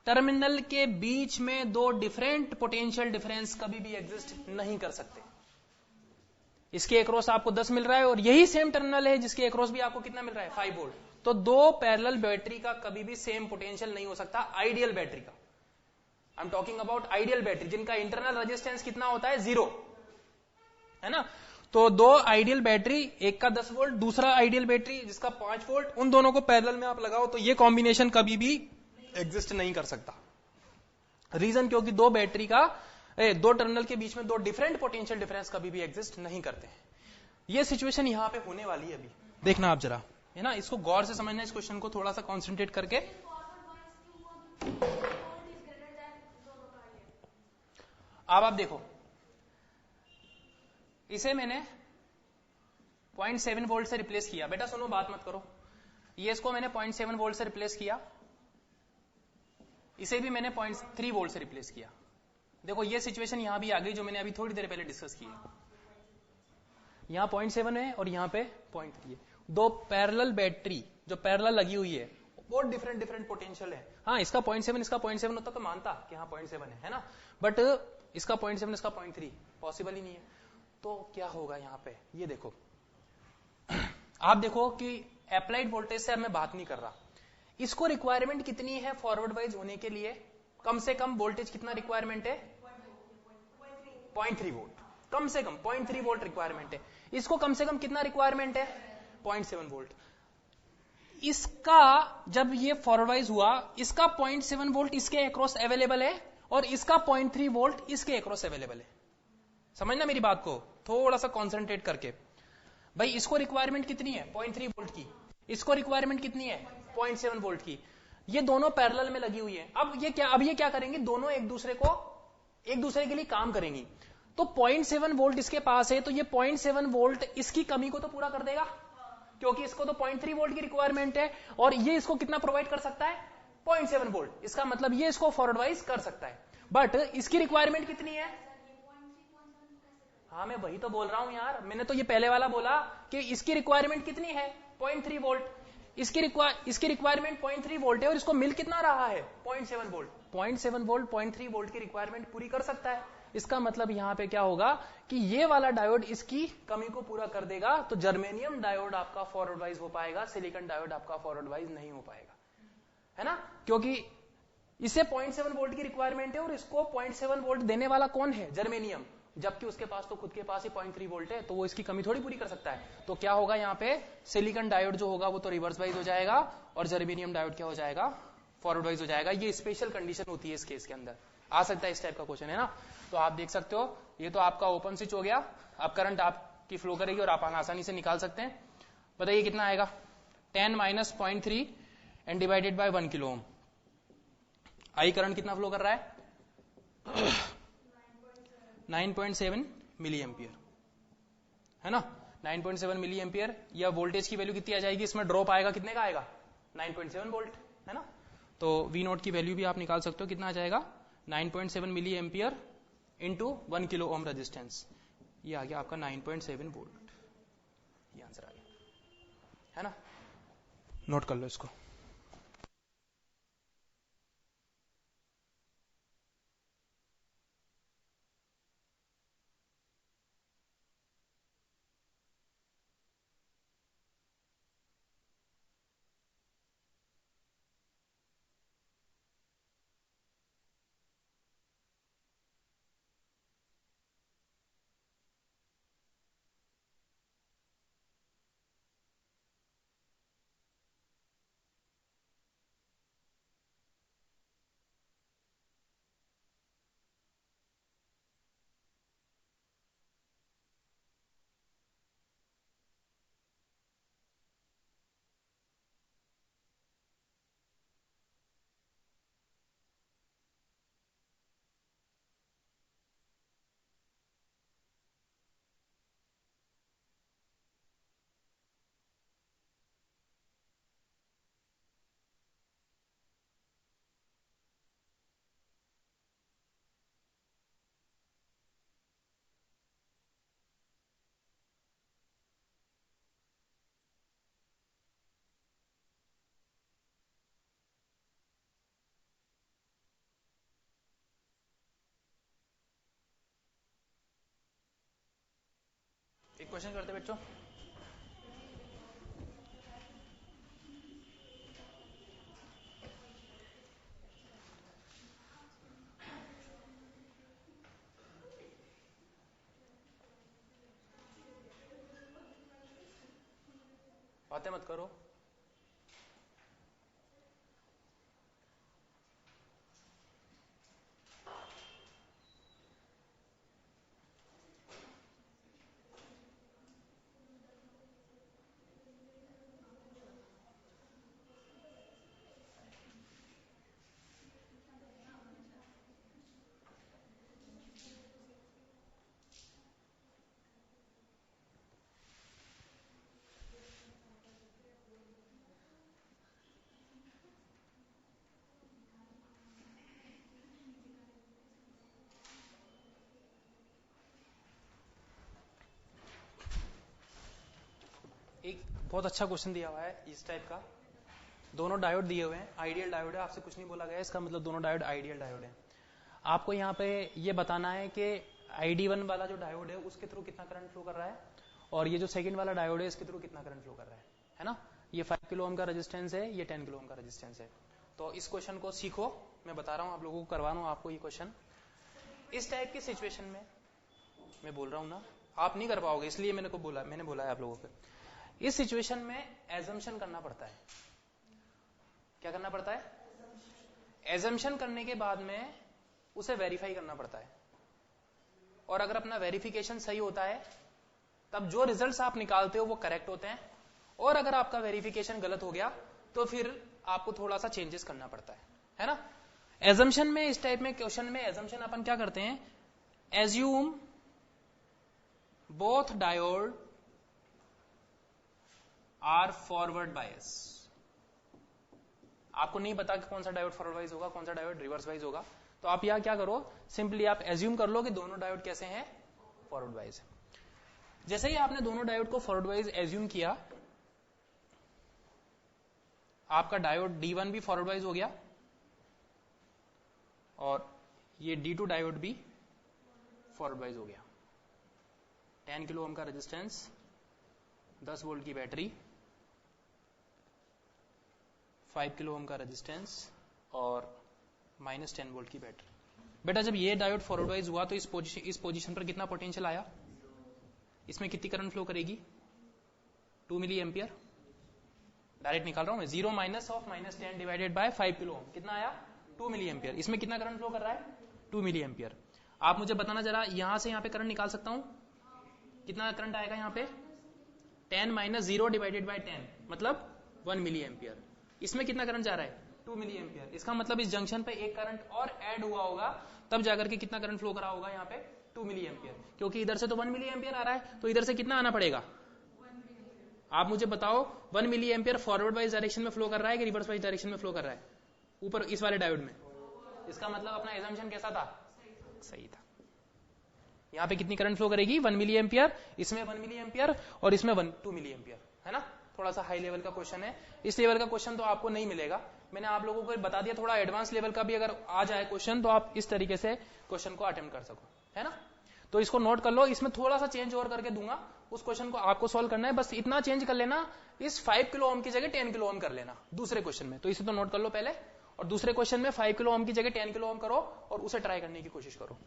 टर्मिनल के बीच में दो डिफरेंट पोटेंशियल डिफरेंस कभी भी एग्जिस्ट नहीं कर सकते। इसके अक्रॉस आपको 10 मिल रहा है और यही सेम टर्मिनल है जिसके अक्रॉस भी आपको कितना मिल रहा है 5 वोल्ट। तो दो पैरेलल बैटरी का कभी भी सेम पोटेंशियल नहीं हो सकता आइडियल बैटरी का। I am talking about ideal battery जिनका इंटरनल रेजिस्टेंस कितना होता है 0, है ना। तो दो आइडियल बैटरी, एक का 10 वोल्ट, दूसरा आइडियल बैटरी जिसका 5 वोल्ट, उन दोनों को पैरेलल में आप लगाओ तो ये कॉम्बिनेशन कभी भी एग्जिस्ट नहीं कर सकता। रीजन क्योंकि दो बैटरी का दो टर्मिनल के बीच में दो डिफरेंट पोटेंशियल डिफरेंस कभी भी एग्जिस्ट नहीं करते हैं। ये सिचुएशन यहां पे होने वाली है, अभी देखना आप जरा, है ना। इसको गौर से समझना, इस क्वेश्चन को थोड़ा सा कॉन्सेंट्रेट करके। अब आप देखो, इसे मैंने 0.7 वोल्ट से रिप्लेस किया। बेटा सुनो, बात मत करो। ये इसको मैंने 0.7 वोल्ट से रिप्लेस किया, इसे भी मैंने 0.3 वोल्ट से रिप्लेस किया। देखो ये सिचुएशन यहां भी आ गई जो मैंने अभी थोड़ी देर पहले डिस्कस की है। यहां 0.7 है और यहां पे 0.3 है। दो पैरेलल बैटरी जो पैरेलल लगी हुई है, बहुत डिफरेंट डिफरेंट पोटेंशियल है। हाँ, इसका 0.7 इसका 0.7 होता तो मानता कि हाँ 0.7 है ना, बट इसका 0.7 इसका 0.3 पॉसिबल ही नहीं है। तो क्या होगा यहां पे, ये देखो, आप देखो कि अप्लाइड वोल्टेज से अब मैं बात नहीं कर रहा। इसको रिक्वायरमेंट कितनी है फॉरवर्ड वाइज होने के लिए, कम से कम वोल्टेज कितना रिक्वायरमेंट है 0.3 वोल्ट, कम से कम 0.3 वोल्ट रिक्वायरमेंट है। इसको कम से कम कितना रिक्वायरमेंट है 0.7 वोल्ट। इसका जब ये फॉरवर्ड हुआ, इसका 0.7 वोल्ट इसके अक्रॉस अवेलेबल है और इसका 0.3 वोल्ट इसके अक्रॉस अवेलेबल है। समझना मेरी बात को थोड़ा सा कॉन्सेंट्रेट करके। भाई इसको रिक्वायरमेंट कितनी है 0.3 वोल्ट की, इसको रिक्वायरमेंट कितनी है 0.7 वोल्ट की। ये दोनों पैरेलल में लगी हुई है। अब ये क्या करेंगे, दोनों एक दूसरे के लिए काम करेंगी। तो 0.7 वोल्ट इसके पास है, तो ये 0.7 वोल्ट इसकी कमी को तो पूरा कर देगा, क्योंकि इसको तो 0.3 वोल्ट की रिक्वायरमेंट है और ये इसको कितना प्रोवाइड कर सकता है 0.7 वोल्ट। इसका मतलब ये इसको फॉरवर्ड वाइज कर सकता है, बट इसकी रिक्वायरमेंट कितनी है। हाँ मैं वही तो बोल रहा हूं यार, मैंने तो ये पहले वाला बोला कि इसकी रिक्वायरमेंट कितनी है 0.3 वोल्ट। इसकी रिक्वायरमेंट 0.3 वोल्ट है और इसको मिल कितना रहा है 0.7 वोल्ट। 0.7 वोल्ट 0.3 वोल्ट की रिक्वायरमेंट पूरी कर सकता है। इसका मतलब यहां पे क्या होगा कि ये वाला डायोड इसकी कमी को पूरा कर देगा। तो जर्मेनियम डायोड आपका फॉरवर्ड वाइज हो पाएगा, सिलिकॉन डायोड आपका फॉरवर्ड वाइज नहीं हो पाएगा, है ना। क्योंकि इसे 0.7 वोल्ट की रिक्वायरमेंट है और इसको 0.7 वोल्ट देने वाला कौन है जर्मेनियम, जबकि उसके पास तो खुद के पास ही 0.3 वोल्ट है, तो वो इसकी कमी थोड़ी पूरी कर सकता है। तो क्या होगा यहाँ पे, सिलिकॉन डायोड जो होगा वो तो रिवर्स वाइज हो जाएगा और जर्मेनियम डायोड क्या हो जाएगा फॉरवर्ड वाइज हो जाएगा। ये स्पेशल कंडीशन होती है इस केस के अंदर, आ सकता है इस टाइप का क्वेश्चन, है ना। तो आप देख सकते हो ये तो आपका ओपन स्विच हो गया, अब करंट आपकी फ्लो करेगी और आप आसानी से निकाल सकते हैं। बताइए कितना आएगा 10 minus 0.3 and divided by 1 kilo Om. I current कितना फ्लो कर रहा है 9.7 मिली एम्पियर, है ना। 9.7 मिली एम्पियर, या वोल्टेज की वैल्यू कितनी आ जाएगी, इसमें ड्रॉप आएगा कितने का आएगा 9.7 वोल्ट, है ना। तो वी नोट की वैल्यू भी आप निकाल सकते हो, कितना आ जाएगा 9.7 milli ampere into 1 kilo ohm resistance. ये आ गया आपका 9.7 वोल्ट, ये आंसर आ गया, है ना। नोट कर लो इसको। क्वेश्चन करते बच्चों। बातें मत करो। एक बहुत अच्छा क्वेश्चन दिया हुआ है इस टाइप का। दोनों डायोड दिए हुए हैं, आइडियल डायोड है, आपसे कुछ नहीं बोला गया, इसका मतलब दोनों डायोड आइडियल डायोड है। आपको यहाँ पे ये बताना है कि ID1 वाला जो डायोड है उसके थ्रू कितना करंट फ्लो कर रहा है, और ये जो सेकंड वाला डायोड है इसके थ्रू कितना करंट फ्लो कर रहा है ना। ये 5 किलो ओम का रेजिस्टेंस है, ये 10 किलो ओम का रेजिस्टेंस है। तो इस क्वेश्चन को सीखो, मैं बता रहा हूँ आप लोगों को, करवा रहा हूँ आपको ये क्वेश्चन। इस टाइप की सिचुएशन में मैं बोल रहा हूँ ना, आप नहीं कर पाओगे, इसलिए मैंने बोला है आप लोगों को। इस सिचुएशन में एजम्पशन करना पड़ता है। क्या करना पड़ता है? एजम्पशन करने के बाद में उसे वेरीफाई करना पड़ता है, और अगर अपना वेरिफिकेशन सही होता है तब जो रिजल्ट्स आप निकालते हो वो करेक्ट होते हैं, और अगर आपका वेरिफिकेशन गलत हो गया तो फिर आपको थोड़ा सा चेंजेस करना पड़ता है ना। एजम्पशन में, इस टाइप में क्वेश्चन में एजम्पशन अपन क्या करते हैं, assume both diode are forward bias. आपको नहीं पता कि कौन सा डायोड फॉरवर्ड वाइज होगा, कौन सा डायोड रिवर्स वाइज होगा, तो आप यहां क्या करो, सिंपली आप एज्यूम कर लो कि दोनों डायोड कैसे हैं, फॉरवर्ड वाइज। जैसे ही आपने दोनों डायोड को फॉरवर्ड वाइज एज्यूम किया, आपका डायोड D1 भी फॉरवर्ड वाइज हो गया, और ये D2 डायोड भी फॉरवर्ड वाइज हो गया। 10 किलो ओम का रेजिस्टेंस, 10 वोल्ट की बैटरी, 5 किलो ओम का रेजिस्टेंस और -10 वोल्ट की बैटरी। बेटा जब ये डायोड फॉरवर्ड वाइज हुआ तो इस पोजीशन पर कितना पोटेंशियल आया, इसमें कितनी करंट फ्लो करेगी, 2 मिली एम्पियर। डायरेक्ट निकाल रहा हूं मैं, 0 minus of -10 divided by 5 kilo ohm, कितना आया, 2 मिली एम्पियर। इसमें कितना करंट फ्लो कर रहा है, 2 मिली एम्पियर। आप मुझे बताना जरा, यहां से यहां पे करंट निकाल सकता हूं, कितना करंट आएगा यहाँ पे, 10 माइनस 0 डिवाइडेड बाय 10 मतलब 1 मिली एम्पियर। इसमें कितना करंट जा रहा है, 2 मिली एम्पियर। इसका मतलब इस जंक्शन पे एक करंट और ऐड हुआ होगा, तब जाकर के कितना करंट फ्लो करा होगा यहाँ पे, 2 मिली एम्पियर। क्योंकि इधर से तो 1 मिली एम्पियर आ रहा है, तो इधर से कितना आना पड़ेगा, आप मुझे बताओ। 1 milli ampere forward wise direction में फ्लो कर रहा है कि रिवर्स वाइज डायरेक्शन में फ्लो कर रहा है, ऊपर इस वाले डायोड में। इसका मतलब अपना एजम्पशन कैसा था, सही था। यहाँ पे कितनी करंट फ्लो करेगी, 1 मिली एम्पियर, इसमें 1 मिली एम्पियर और इसमें 2 मिली एम्पियर, है ना। थोड़ा सा हाई लेवल का क्वेश्चन है, इस लेवल का क्वेश्चन तो आपको नहीं मिलेगा, मैंने आप लोगों को बता दिया। थोड़ा एडवांस लेवल का भी अगर आ जाए क्वेश्चन तो आप इस तरीके से क्वेश्चन को अटेम्प्ट कर सको, है ना। तो इसको नोट कर लो, इसमें थोड़ा सा चेंज और करके दूंगा, उस क्वेश्चन को आपको सॉल्व करना है। बस इतना चेंज कर लेना, इस 5 किलो ओम की जगह 10 किलो ओम कर लेना दूसरे क्वेश्चन में। तो इसे तो नोट कर लो पहले, और दूसरे क्वेश्चन में 5 किलो ओम की जगह 10 किलो ओम करो और उसे ट्राई करने की कोशिश करो।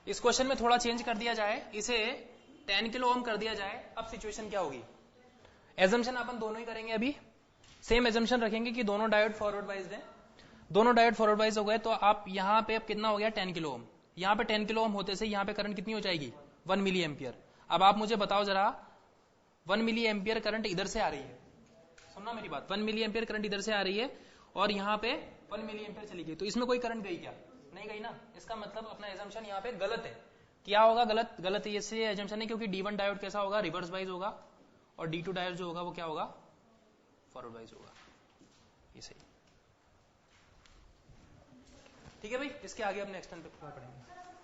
इस क्वेश्चन में थोड़ा चेंज कर दिया जाए, इसे 10 किलो ओम कर दिया जाए, अब सिचुएशन क्या होगी? एजम्पशन अपन दोनों ही करेंगे, अभी सेम एजम्पशन रखेंगे कि दोनों डायोड फॉरवर्ड वाइज हैं। दोनों डायोड फॉरवर्ड वाइज हो गए तो आप यहां पे अब कितना हो गया? 10 किलो ओम। यहां पे 10 किलो ओम होते से यहां पे करंट कितनी हो जाएगी? 1 मिली एम्पियर। अब आप मुझे बताओ जरा, 1 मिली एम्पियर करंट इधर से आ रही है, सुनना मेरी बात, 1 मिली एम्पियर करंट इधर से आ रही है और यहां पे 1 मिली एम्पियर चली गई, तो इसमें कोई करंट गई क्या? नहीं गई ना। इसका मतलब अपना एजम्पशन यहाँ पे गलत है। क्या होगा? गलत। गलत ये एजम्पशन है क्योंकि D1 डायोड कैसा होगा? रिवर्स वाइज होगा, और D2 डायोड जो होगा वो क्या होगा? फॉरवर्ड वाइज होगा। ये सही, ठीक है भाई। इसके आगे अब नेक्स्ट टाइम पे पढ़ेंगे।